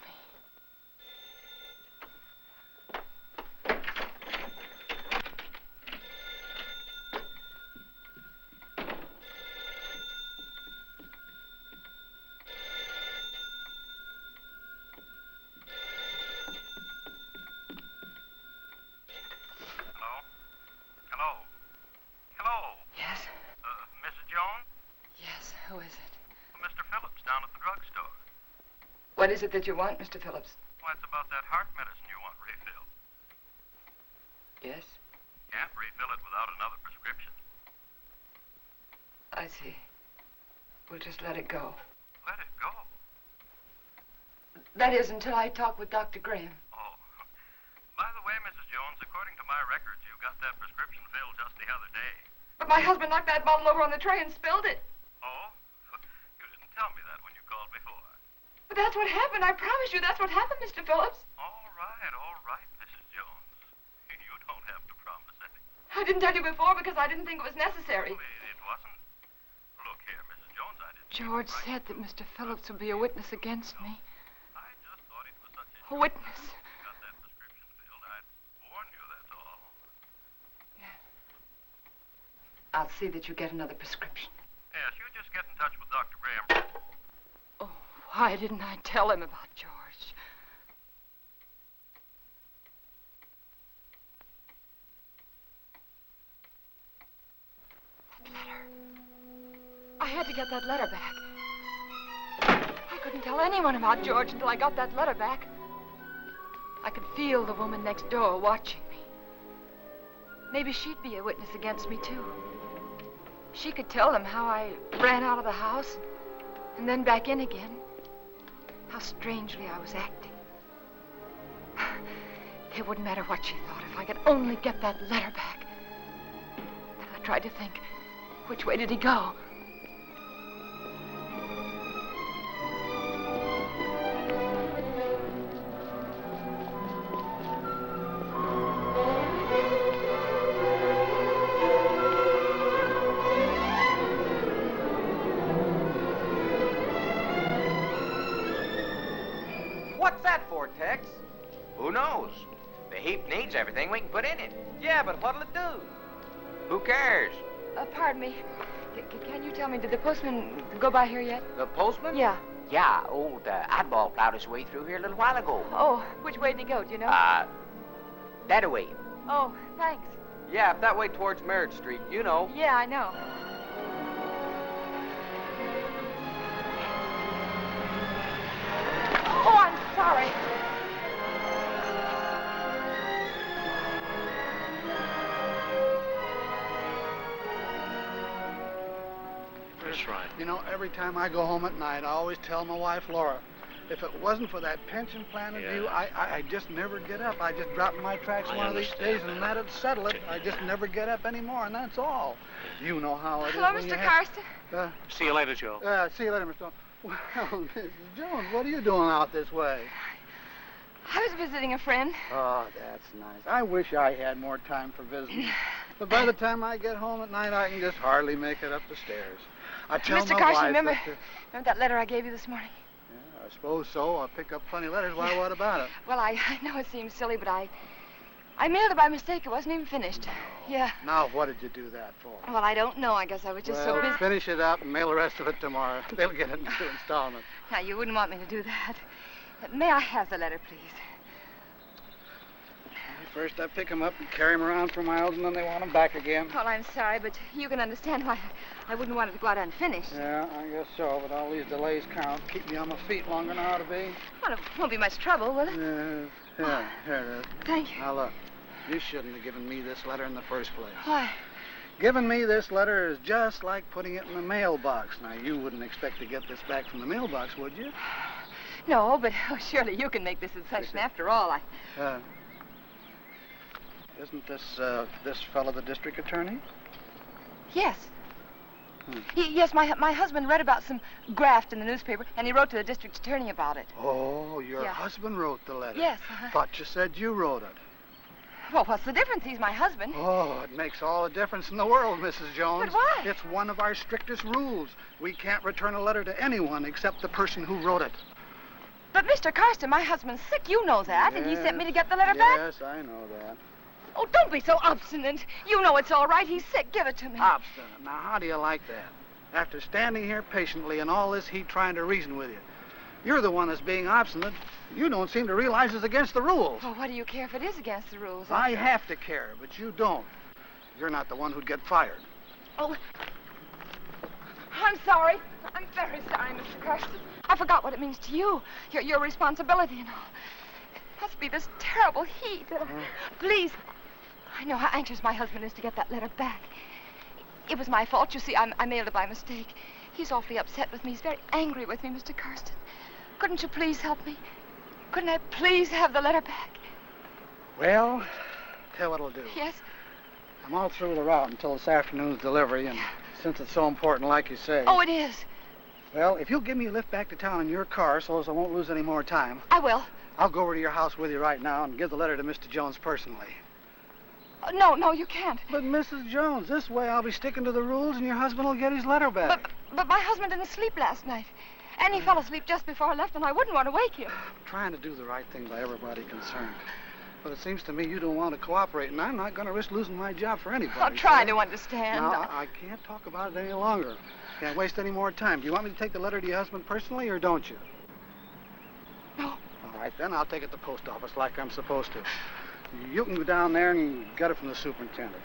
What is it that you want, Mr. Phillips? Well, it's about that heart medicine you want refilled. Yes? Can't refill it without another prescription. I see. We'll just let it go. Let it go? That is, until I talk with Dr. Grahame. Oh. By the way, Mrs. Jones, according to my records, you got that prescription filled just the other day. But my husband knocked that bottle over on the tray and spilled it. Oh? You didn't tell me that when you called before. But that's what happened. I promise you that's what happened, Mr. Phillips. All right, Mrs. Jones. You don't have to promise anything. I didn't tell you before because I didn't think it was necessary. Well, it wasn't. Look here, Mrs. Jones, I didn't George said that Mr. Phillips would be a witness against me. I just thought it was such a A witness. got that prescription filled. I'd warn you, that's all. I'll see that you get another prescription. Yes, you just get in touch with Dr. Grahame. Oh, why didn't I tell him about George? That letter. I had to get that letter back. I couldn't tell anyone about George until I got that letter back. I could feel the woman next door watching me. Maybe she'd be a witness against me, too. She could tell them how I ran out of the house and then back in again. How strangely I was acting. It wouldn't matter what she thought if I could only get that letter back. And I tried to think, which way did he go? What's that for, Tex? Who knows? The heap needs everything we can put in it. Yeah, but what'll it do? Who cares? Pardon me. Can you tell me, did the postman go by here yet? The postman? Yeah. Yeah, old Oddball plowed his way through here a little while ago. Oh, which way did he go, do you know? That way. Oh, thanks. Yeah, up that way towards Merritt Street, you know. Yeah, I know. Oh, I'm sorry. That's right. You know, every time I go home at night, I always tell my wife, Laura, if it wasn't for that pension plan of you, I just never get up. I just drop in my tracks one of these days, and that'd settle it. I just never get up anymore, and that's all. You know how it is. Hello, when Mr. you Karsten. See you later, Joe. See you later, Mr. Stone. Well, Mrs. Jones, what are you doing out this way? I was visiting a friend. Oh, that's nice. I wish I had more time for visiting. But by the time I get home at night, I can just hardly make it up the stairs. I tell Mr. my Karsten, wife remember that, that letter I gave you this morning? I suppose so. I'll pick up plenty of letters. Why, what about it? Well, I know it seems silly, but I mailed it by mistake. It wasn't even finished. Yeah. Now, what did you do that for? Well, I don't know. I guess I was just so busy. Finish it up and mail the rest of it tomorrow. They'll get it in 2 installments. Now, you wouldn't want me to do that. May I have the letter, please? First, I pick them up and carry them around for miles, and then they want them back again. Well, I'm sorry, but you can understand why I wouldn't want it to go out unfinished. Yeah, I guess so, but all these delays count. Keep me on my feet longer than I ought to be. Well, it won't be much trouble, will it? Yeah, here it is. Thank you. Now, look, you shouldn't have given me this letter in the first place. Why? Giving me this letter is just like putting it in the mailbox. Now, you wouldn't expect to get this back from the mailbox, would you? No, but surely you can make this a session. After all, Isn't this fellow the district attorney? Yes. Yes, my husband read about some graft in the newspaper, and he wrote to the district attorney about it. Oh, your husband wrote the letter? Yes. Thought you said you wrote it. Well, what's the difference? He's my husband. Oh, it makes all the difference in the world, Mrs. Jones. But why? It's one of our strictest rules. We can't return a letter to anyone except the person who wrote it. But, Mr. Karsten, my husband's sick. You know that, and he sent me to get the letter back. Yes, I know that. Oh, don't be so obstinate. You know it's all right. He's sick. Give it to me. Obstinate. Now, how do you like that? After standing here patiently and all this heat trying to reason with you, you're the one that's being obstinate. You don't seem to realize it's against the rules. Well, what do you care if it is against the rules? I have to care, but you don't. You're not the one who'd get fired. Oh, I'm sorry. I'm very sorry, Mr. Karsten. I forgot what it means to you. Your responsibility and all. It must be this terrible heat. Please. I know how anxious my husband is to get that letter back. It was my fault. You see, I mailed it by mistake. He's awfully upset with me. He's very angry with me, Mr. Karsten. Couldn't you please help me? Couldn't I please have the letter back? Well, tell you what I'll do. Yes? I'm all through the route until this afternoon's delivery, and since it's so important, like you say... Oh, it is. Well, if you'll give me a lift back to town in your car so as I won't lose any more time... I will. I'll go over to your house with you right now and give the letter to Mr. Jones personally. Oh, no, you can't. But, Mrs. Jones, this way I'll be sticking to the rules and your husband will get his letter back. But my husband didn't sleep last night. And he fell asleep just before I left, and I wouldn't want to wake him. I'm trying to do the right thing by everybody concerned. But it seems to me you don't want to cooperate, and I'm not going to risk losing my job for anybody. I'll try to understand. No, I can't talk about it any longer. Can't waste any more time. Do you want me to take the letter to your husband personally, or don't you? No. All right, then I'll take it to the post office like I'm supposed to. You can go down there and get it from the superintendent.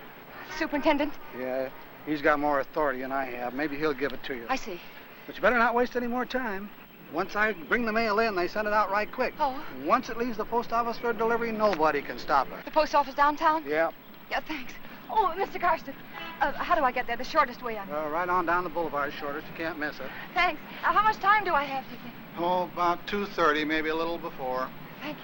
Superintendent? Yeah, he's got more authority than I have. Maybe he'll give it to you. I see. But you better not waste any more time. Once I bring the mail in, they send it out right quick. Oh. Once it leaves the post office for delivery, nobody can stop it. The post office downtown? Yeah. Yeah, thanks. Oh, Mr. Carston, how do I get there? The shortest way on. Right on down the boulevard, shortest. You can't miss it. Thanks. How much time do I have, do you think? Oh, about 2:30, maybe a little before. Thank you.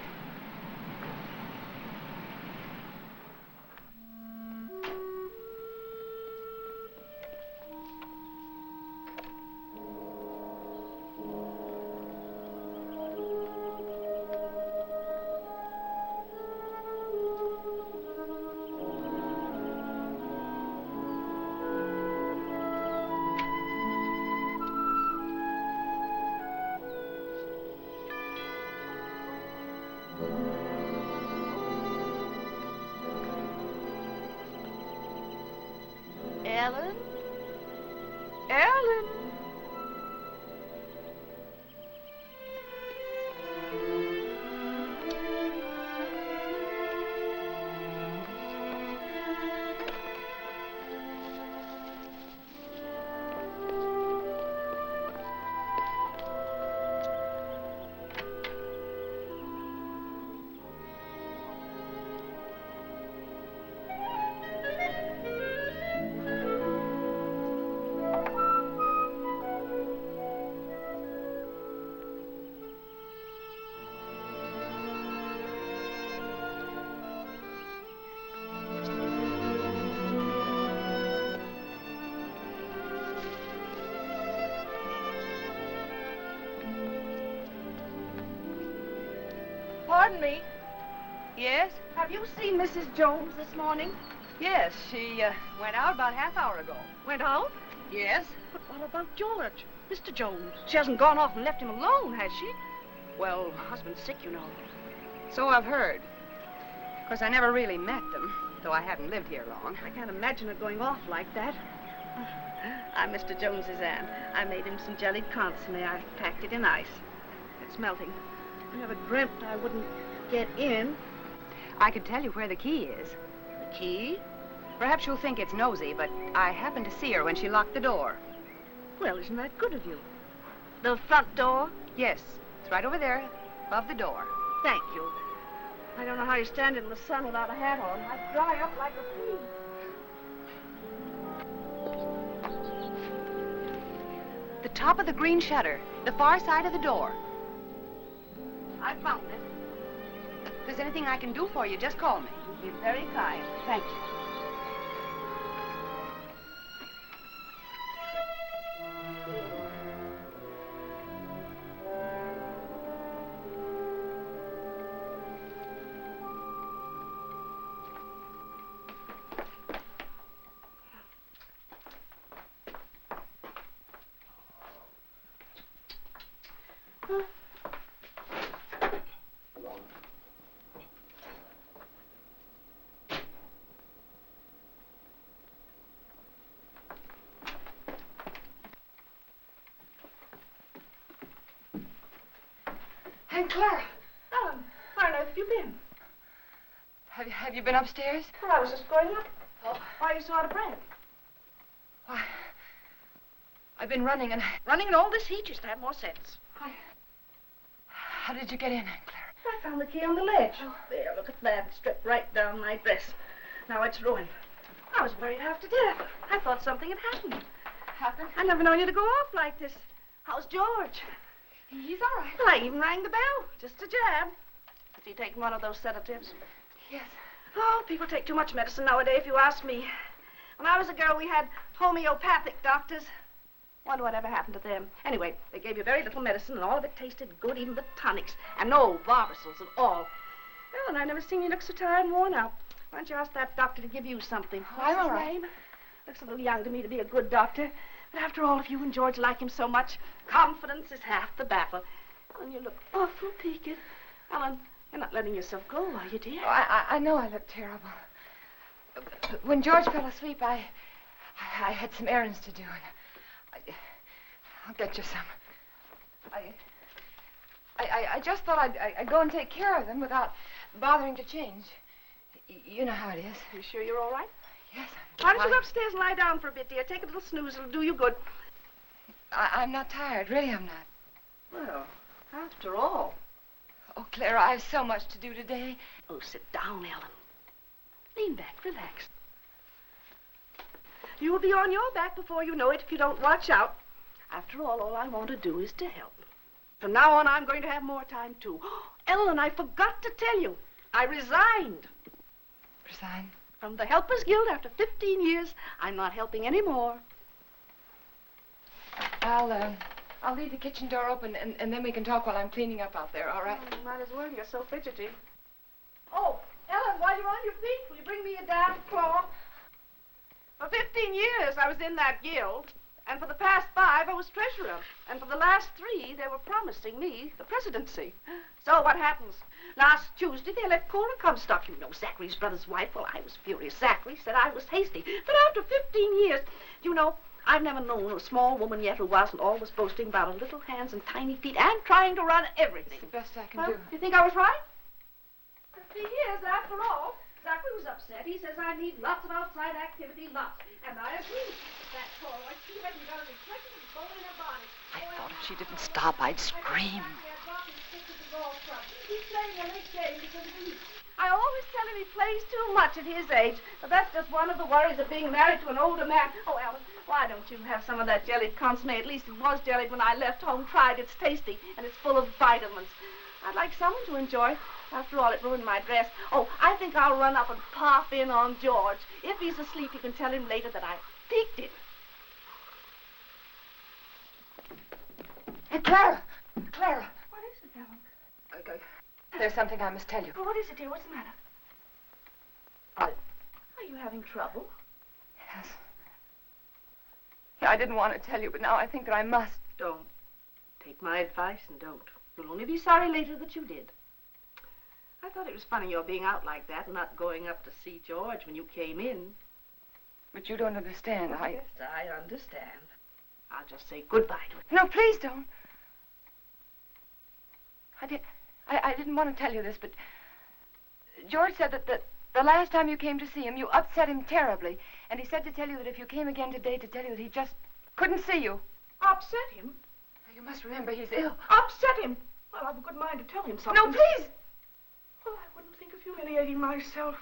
Ellen? Ellen? Pardon me. Yes? Have you seen Mrs. Jones this morning? Yes, she went out about half hour ago. Went out? Yes? But what about George? Mr. Jones. She hasn't gone off and left him alone, has she? Well, husband's sick, you know. So I've heard. Of course, I never really met them, though I haven't lived here long. I can't imagine it going off like that. I'm Mr. Jones's aunt. I made him some jellied consomme. I packed it in ice. It's melting. I never dreamt I wouldn't get in. I could tell you where the key is. The key? Perhaps you'll think it's nosy, but I happened to see her when she locked the door. Well, isn't that good of you? The front door? Yes, it's right over there, above the door. Thank you. I don't know how you stand in the sun without a hat on. I'd dry up like a pea. The top of the green shutter, the far side of the door. I found it. If there's anything I can do for you, just call me. You've been very kind. Thank you. Aunt Clara. Ellen, where on earth have you been? Have you been upstairs? Well, I was just going up. Oh. Why are you so out of breath? Why, I've been running and... Running in all this heat, you used to have more sense. How did you get in, Aunt Clara? I found the key on the ledge. Oh. There, look at that. It stripped right down my dress. Now it's ruined. I was worried half to death. I thought something had happened. Happened? I never known you to go off like this. How's George? He's all right. Well, I even rang the bell. Just a jab. Has he taken one of those sedatives? Yes. Oh, people take too much medicine nowadays, if you ask me. When I was a girl, we had homeopathic doctors. Wonder whatever happened to them. Anyway, they gave you very little medicine, and all of it tasted good, even the tonics. And no Barbasils at all. Well, and I never seen you look so tired and worn out. Why don't you ask that doctor to give you something? I'm What's all his right. name? Looks a little young to me to be a good doctor. But after all, if you and George like him so much, confidence is half the battle. Ellen, you look awful peaked. Ellen, you're not letting yourself go, are you, dear? Oh, I know I look terrible. When George fell asleep, I had some errands to do, and I'll get you some. I just thought I'd go and take care of them without bothering to change. You know how it is. You sure you're all right? Yes, Why don't you go upstairs and lie down for a bit, dear? Take a little snooze. It'll do you good. I'm not tired. Really, I'm not. Well, after all. Oh, Clara, I have so much to do today. Oh, sit down, Ellen. Lean back. Relax. You will be on your back before you know it if you don't watch out. After all I want to do is to help. From now on, I'm going to have more time, too. Ellen, I forgot to tell you. I resigned. Resigned? From the Helpers Guild after 15 years. I'm not helping anymore. I'll leave the kitchen door open, and then we can talk while I'm cleaning up out there, all right? Oh, might as well. You're so fidgety. Oh, Ellen, while you're on your feet, will you bring me a damp cloth? For 15 years, I was in that guild. And for the past 5, I was treasurer. And for the last 3, they were promising me the presidency. So what happens? Last Tuesday, they let Cora Comstock, you know, Zachary's brother's wife. Well, I was furious. Zachary said I was hasty. But after 15 years, you know, I've never known a small woman yet who wasn't always boasting about her little hands and tiny feet and trying to run everything. It's the best I can do. You think I was right? 15 years, after all. Zachary was upset. He says I need lots of outside activity, lots. And I agree. That Cora, she hasn't got a reflective bone in her body. I thought if she didn't stop, I'd scream. He's playing a late game because of me. I always tell him he plays too much at his age, but that's just one of the worries of being married to an older man. Oh, Alan, why don't you have some of that jellied consomme? At least it was jellied when I left home. Tried. It's tasty, and it's full of vitamins. I'd like someone to enjoy. After all, it ruined my dress. Oh, I think I'll run up and pop in on George. If he's asleep, you can tell him later that I peeked him. Hey, Clara! Clara! What is it, Ellen? There's something I must tell you. Oh, what is it, dear? What's the matter? Are you having trouble? Yes. Yeah, I didn't want to tell you, but now I think that I must. Don't. Take my advice and don't. You'll only be sorry later that you did. I thought it was funny your being out like that and not going up to see George when you came in. But you don't understand. Yes, I understand. I'll just say goodbye to him. No, please don't. I didn't want to tell you this, but George said that the last time you came to see him, you upset him terribly. And he said to tell you that if you came again today, to tell you that he just couldn't see you. Upset him? You must remember he's ill. Upset him? Well, I've a good mind to tell him something. No, please! Well, I wouldn't think of humiliating myself.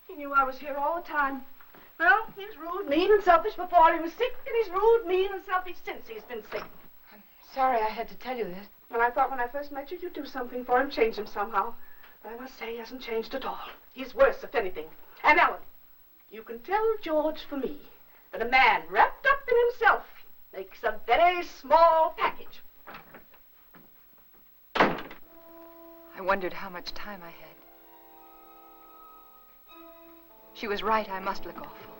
He knew I was here all the time. Well, he was rude, mean, and selfish before he was sick, and he's rude, mean, and selfish since he's been sick. I'm sorry I had to tell you this. Well, I thought when I first met you, you'd do something for him, change him somehow. But I must say he hasn't changed at all. He's worse, if anything. And Ellen, you can tell George for me that a man wrapped up in himself makes a very small package. I wondered how much time I had. She was right, I must look awful.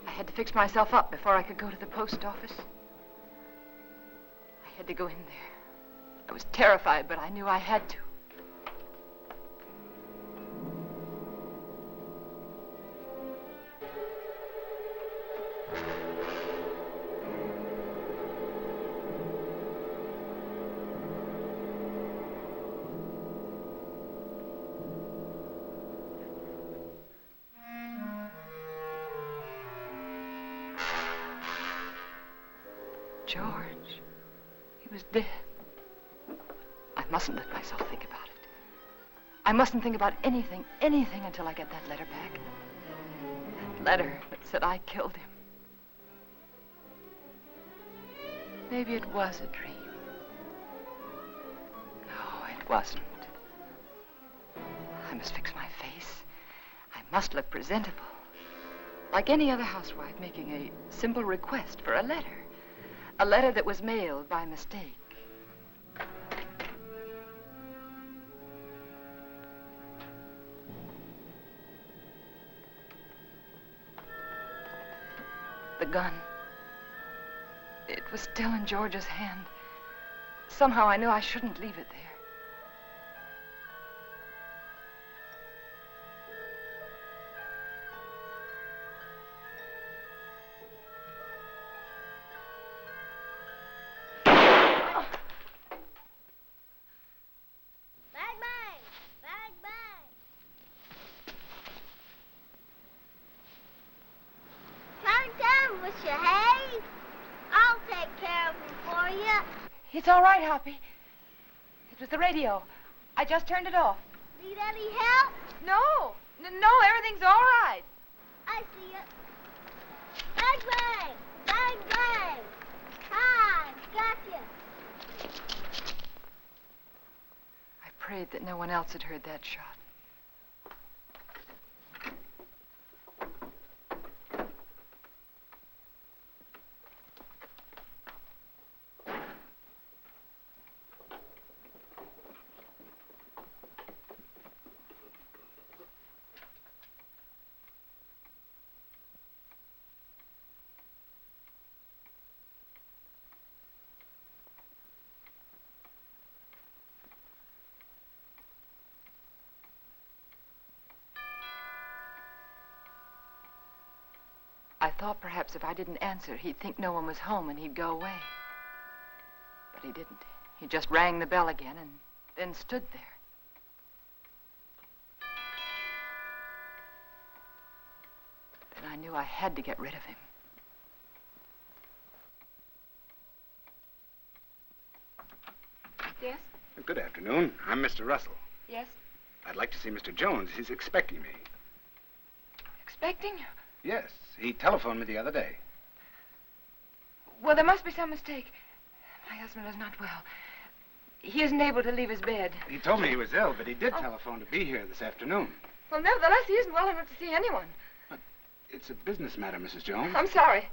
I had to fix myself up before I could go to the post office. I had to go in there. I was terrified, but I knew I had to. George, he was dead. I mustn't let myself think about it. I mustn't think about anything until I get that letter back. That letter that said I killed him. Maybe it was a dream. No, it wasn't. I must fix my face. I must look presentable. Like any other housewife making a simple request for a letter. A letter that was mailed by mistake. gun. It was still in George's hand. Somehow I knew I shouldn't leave it there. It's all right, Hoppy. It was the radio. I just turned it off. Need any help? No, everything's all right. I see it. Bang, bang! Bang, bang! Hi, gotcha. I prayed that no one else had heard that shot. I thought perhaps if I didn't answer, he'd think no one was home and he'd go away. But he didn't. He just rang the bell again and then stood there. Then I knew I had to get rid of him. Yes? Good afternoon. I'm Mr. Russell. Yes? I'd like to see Mr. Jones. He's expecting me. Expecting? Yes, he telephoned me the other day. Well, there must be some mistake. My husband is not well. He isn't able to leave his bed. He told me he was ill, but he did telephone to be here this afternoon. Well, nevertheless, he isn't well enough to see anyone. But it's a business matter, Mrs. Jones. I'm sorry.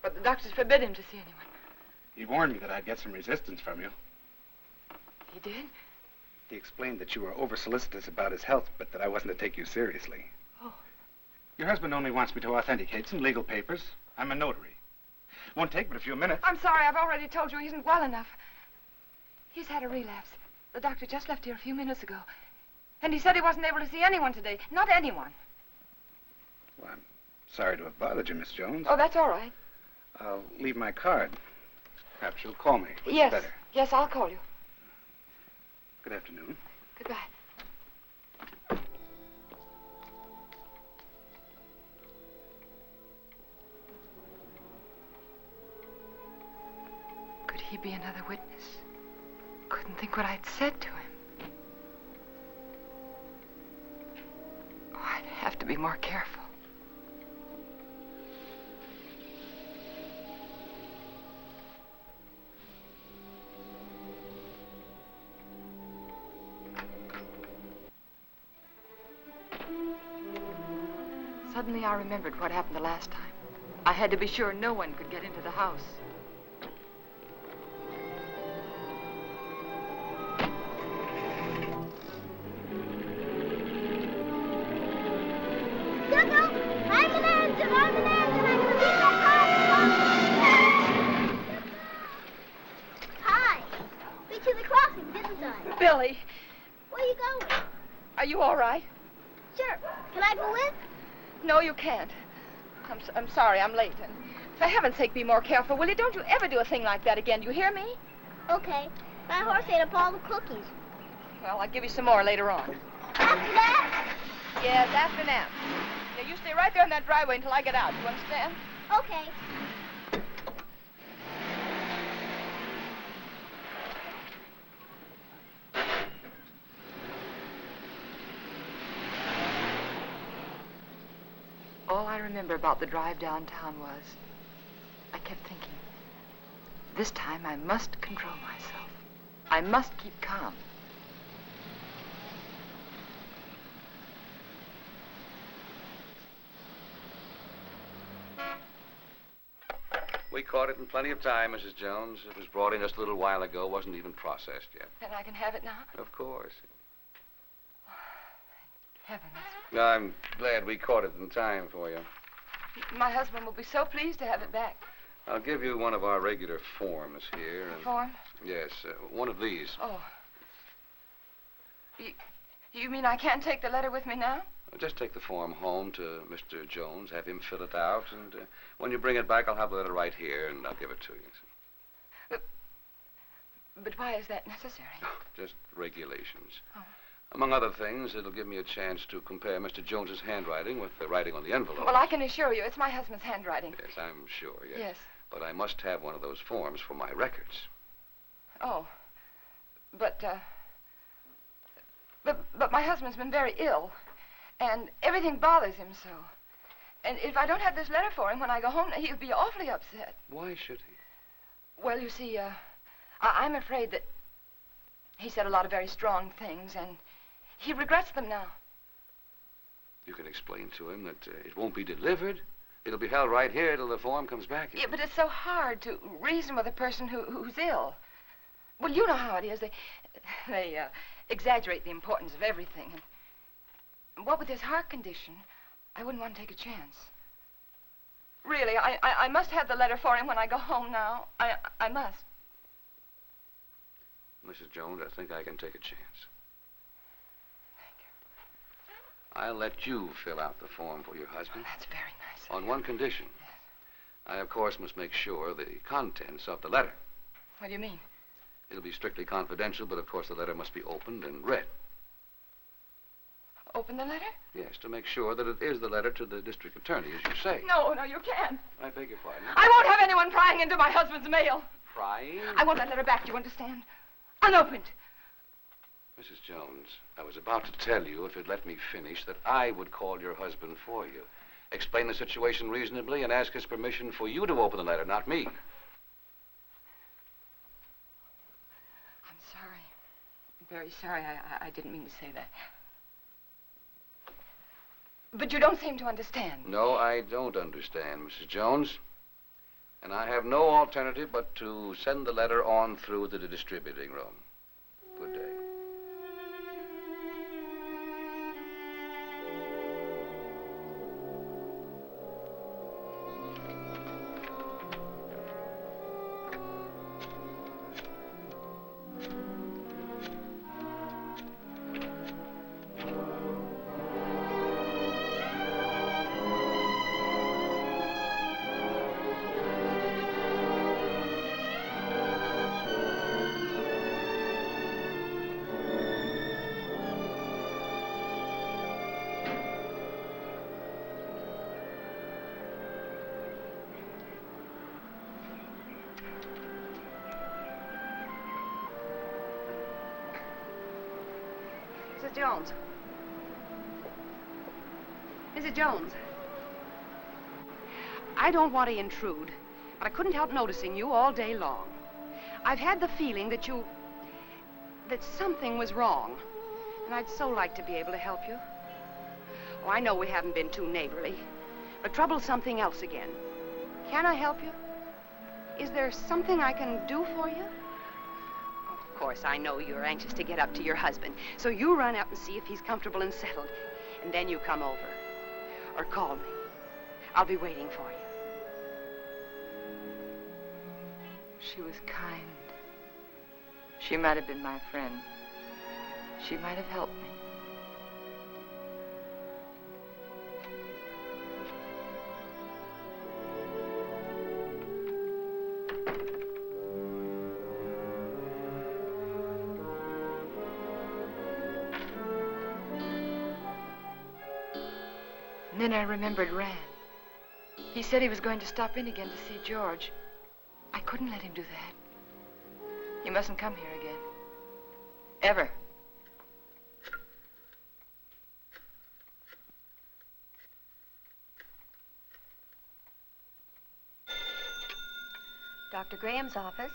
But the doctors forbid him to see anyone. He warned me that I'd get some resistance from you. He did? He explained that you were over-solicitous about his health, but that I wasn't to take you seriously. Oh. Your husband only wants me to authenticate some legal papers. I'm a notary. Won't take but a few minutes. I'm sorry. I've already told you he isn't well enough. He's had a relapse. The doctor just left here a few minutes ago. And he said he wasn't able to see anyone today. Not anyone. Well, I'm sorry to have bothered you, Miss Jones. Oh, that's all right. I'll leave my card. Perhaps you'll call me. Yes. Better. Yes, I'll call you. Good afternoon. Goodbye. Could he be another witness? Couldn't think what I'd said to him. Oh, I'd have to be more careful. Suddenly I remembered what happened the last time. I had to be sure no one could get into the house. Hi. Beat you to the crossing, didn't I? Billy. Where you going? Are you all right? Sure. Can I go with? No, you can't. I'm sorry, I'm late. And for heaven's sake, be more careful, will you? Don't you ever do a thing like that again. Do you hear me? Okay. My horse ate up all the cookies. Well, I'll give you some more later on. After that? Yes, after nap. Yeah, you stay right there in that driveway until I get out. You understand? Okay. All I remember about the drive downtown was, I kept thinking, this time I must control myself. I must keep calm. We caught it in plenty of time, Mrs. Jones. It was brought in just a little while ago. Wasn't even processed yet. Then I can have it now? Of course. Heavens. I'm glad we caught it in time for you. My husband will be so pleased to have it back. I'll give you one of our regular forms here. And... Form? Yes, one of these. Oh. You mean I can't take the letter with me now? Just take the form home to Mr. Jones, have him fill it out, and when you bring it back, I'll have the letter right here, and I'll give it to you. But why is that necessary? Just regulations. Oh. Among other things, it'll give me a chance to compare Mr. Jones's handwriting with the writing on the envelope. Well, I can assure you, it's my husband's handwriting. Yes, I'm sure, yes. Yes. But I must have one of those forms for my records. Oh. But my husband's been very ill, and everything bothers him so. And if I don't have this letter for him when I go home, he'll be awfully upset. Why should he? Well, you see, I'm afraid that he said a lot of very strong things, and he regrets them now. You can explain to him that it won't be delivered. It'll be held right here till the form comes back. Yeah, but it's so hard to reason with a person who's ill. Well, you know how it is. They exaggerate the importance of everything. And what with his heart condition, I wouldn't want to take a chance. Really, I must have the letter for him when I go home now. I must. Mrs. Jones, I think I can take a chance. Thank you. I'll let you fill out the form for your husband. That's very nice. On one condition. Yes. I, of course, must make sure the contents of the letter. What do you mean? It'll be strictly confidential, but of course the letter must be opened and read. Open the letter? Yes, to make sure that it is the letter to the district attorney, as you say. No, you can't. I beg your pardon. I won't have anyone prying into my husband's mail. Prying? I want that letter back, do you understand? Unopened. Mrs. Jones, I was about to tell you, if you'd let me finish, that I would call your husband for you. Explain the situation reasonably and ask his permission for you to open the letter, not me. I'm sorry. I'm very sorry. I didn't mean to say that. But you don't seem to understand. No, I don't understand, Mrs. Jones. And I have no alternative but to send the letter on through the distributing room. Good day. Mrs. Jones. Mrs. Jones. I don't want to intrude, but I couldn't help noticing you all day long. I've had the feeling that something was wrong, and I'd so like to be able to help you. Oh, I know we haven't been too neighborly, but trouble's something else again. Can I help you? Is there something I can do for you? Of course, I know you're anxious to get up to your husband, so you run up and see if he's comfortable and settled, and then you come over. Or call me. I'll be waiting for you. She was kind. She might have been my friend. She might have helped me. And then I remembered Rand. He said he was going to stop in again to see George. I couldn't let him do that. He mustn't come here again. Ever. Dr. Graham's office.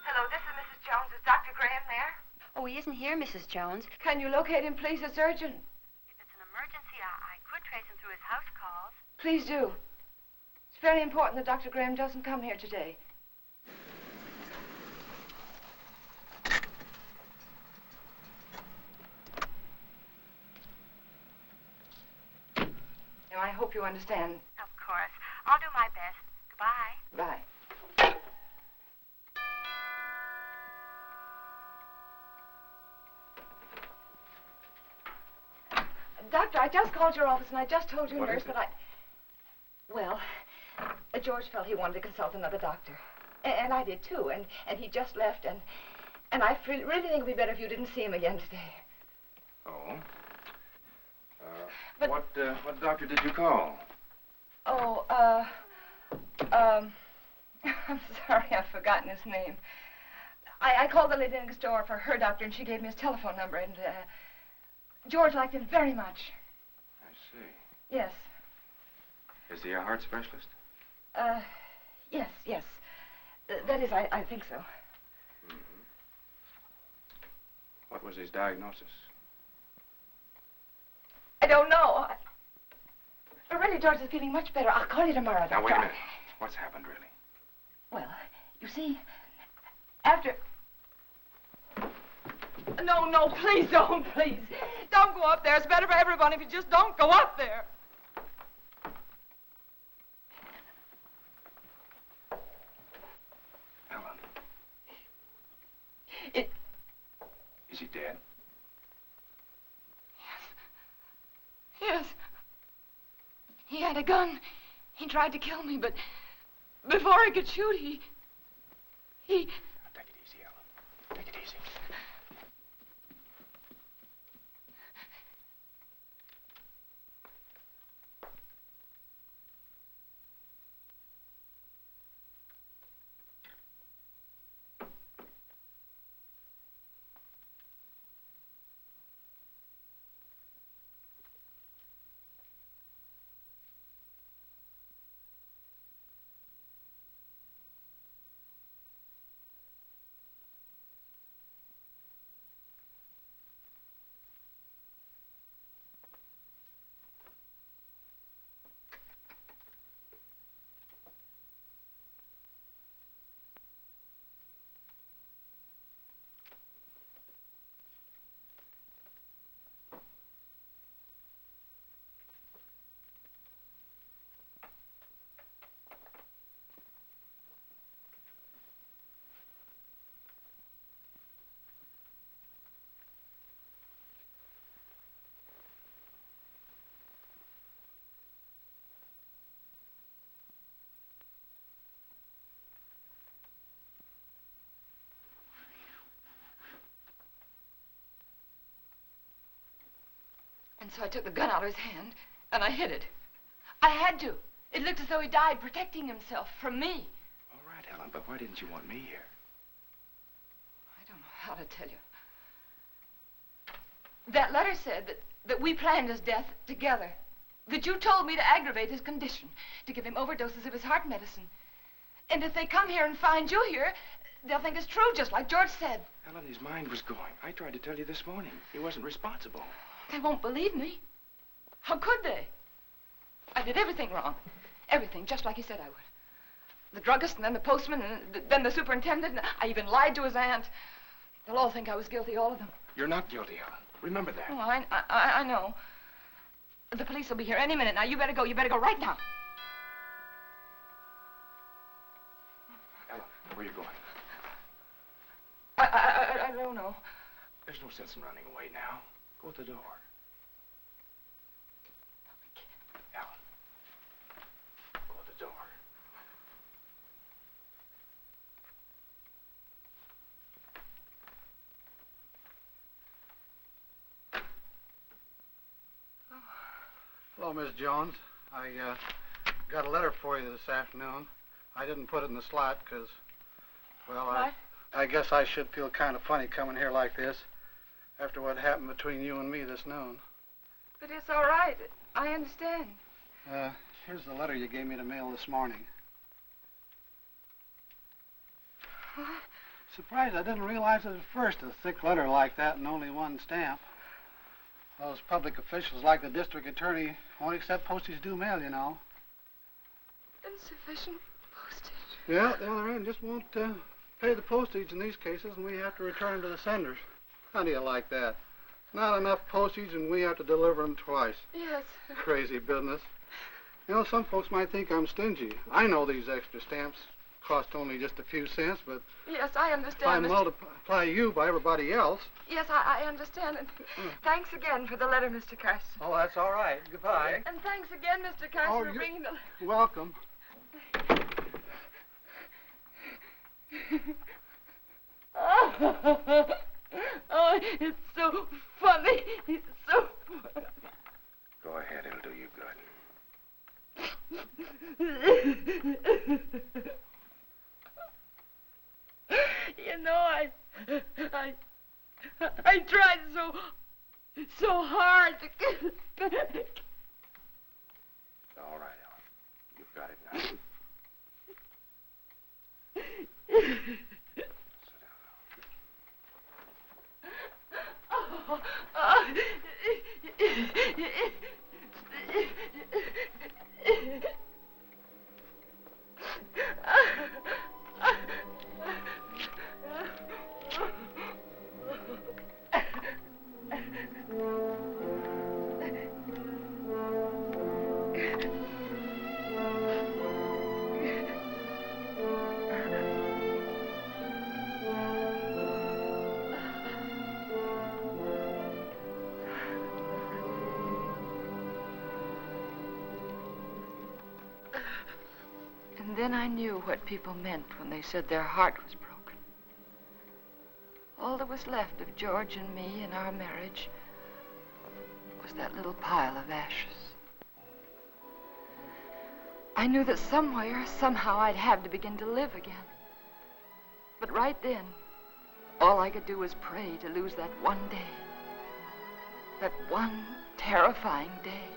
Hello, this is Mrs. Jones. Is Dr. Graham there? Oh, he isn't here, Mrs. Jones. Can you locate him, please? It's urgent. If it's an emergency, I could trace him through his house calls. Please do. It's very important that Dr. Graham doesn't come here today. Now, I hope you understand. Of course. for us. I'll do my best. Goodbye. Bye. Doctor, I just called your office and I just told your nurse that Well, George felt he wanted to consult another doctor. And I did too. And he just left and I really think it would be better if you didn't see him again today. Oh? But what doctor did you call? Oh, I'm sorry, I've forgotten his name. I called the lady next door for her doctor, and she gave me his telephone number, and George liked him very much. I see. Yes. Is he a heart specialist? Yes. That is, I think so. Mm-hmm. What was his diagnosis? I don't know. Really, George is feeling much better. I'll call you tomorrow, Doctor. Now, wait a minute. What's happened, really? Well, you see, after... No, please don't, please. Don't go up there. It's better for everyone if you just don't go up there. Ellen. Is he dead? Yes. He had a gun. He tried to kill me, but before he could shoot, he... Take it easy, Ellen. Take it easy. And so I took the gun out of his hand, and I hid it. I had to. It looked as though he died protecting himself from me. All right, Ellen, but why didn't you want me here? I don't know how to tell you. That letter said that we planned his death together. That you told me to aggravate his condition, to give him overdoses of his heart medicine. And if they come here and find you here, they'll think it's true, just like George said. Ellen, his mind was going. I tried to tell you this morning. He wasn't responsible. They won't believe me. How could they? I did everything wrong. Everything, just like he said I would. The druggist, and then the postman, and then the superintendent. And I even lied to his aunt. They'll all think I was guilty, all of them. You're not guilty, Ellen. Remember that. Oh, I know. The police will be here any minute now. You better go. You better go right now. Ellen, where are you going? I don't know. There's no sense in running away now. Go at the door. Ellen. Go at the door. Hello, Miss Jones. I got a letter for you this afternoon. I didn't put it in the slot because, well, I guess I should feel kind of funny coming here like this after what happened between you and me this noon. But it's all right. I understand. Here's the letter you gave me to mail this morning. What? Surprised I didn't realize it at first, a thick letter like that and only one stamp. Those public officials like the district attorney won't accept postage due mail, you know. Insufficient postage? Yeah, the other end just won't pay the postage in these cases, and we have to return them to the senders. How do you like that? Not enough postage, and we have to deliver them twice. Yes. Crazy business. You know, some folks might think I'm stingy. I know these extra stamps cost only just a few cents, but Yes, I if I understand. multiply you by everybody else... Yes, I understand. And thanks again for the letter, Mr. Carson. Oh, that's all right. Goodbye. And thanks again, Mr. Carson, for bringing the... Welcome. Oh, it's so funny. It's so funny. Go ahead, it'll do you good. You know, I tried so hard to get it back. All right, Ellen. You've got it now. Sit down And then I knew what people meant when they said their heart was broken. All that was left of George and me and our marriage was that little pile of ashes. I knew that somewhere, somehow, I'd have to begin to live again. But right then, all I could do was pray to lose that one day. That one terrifying day.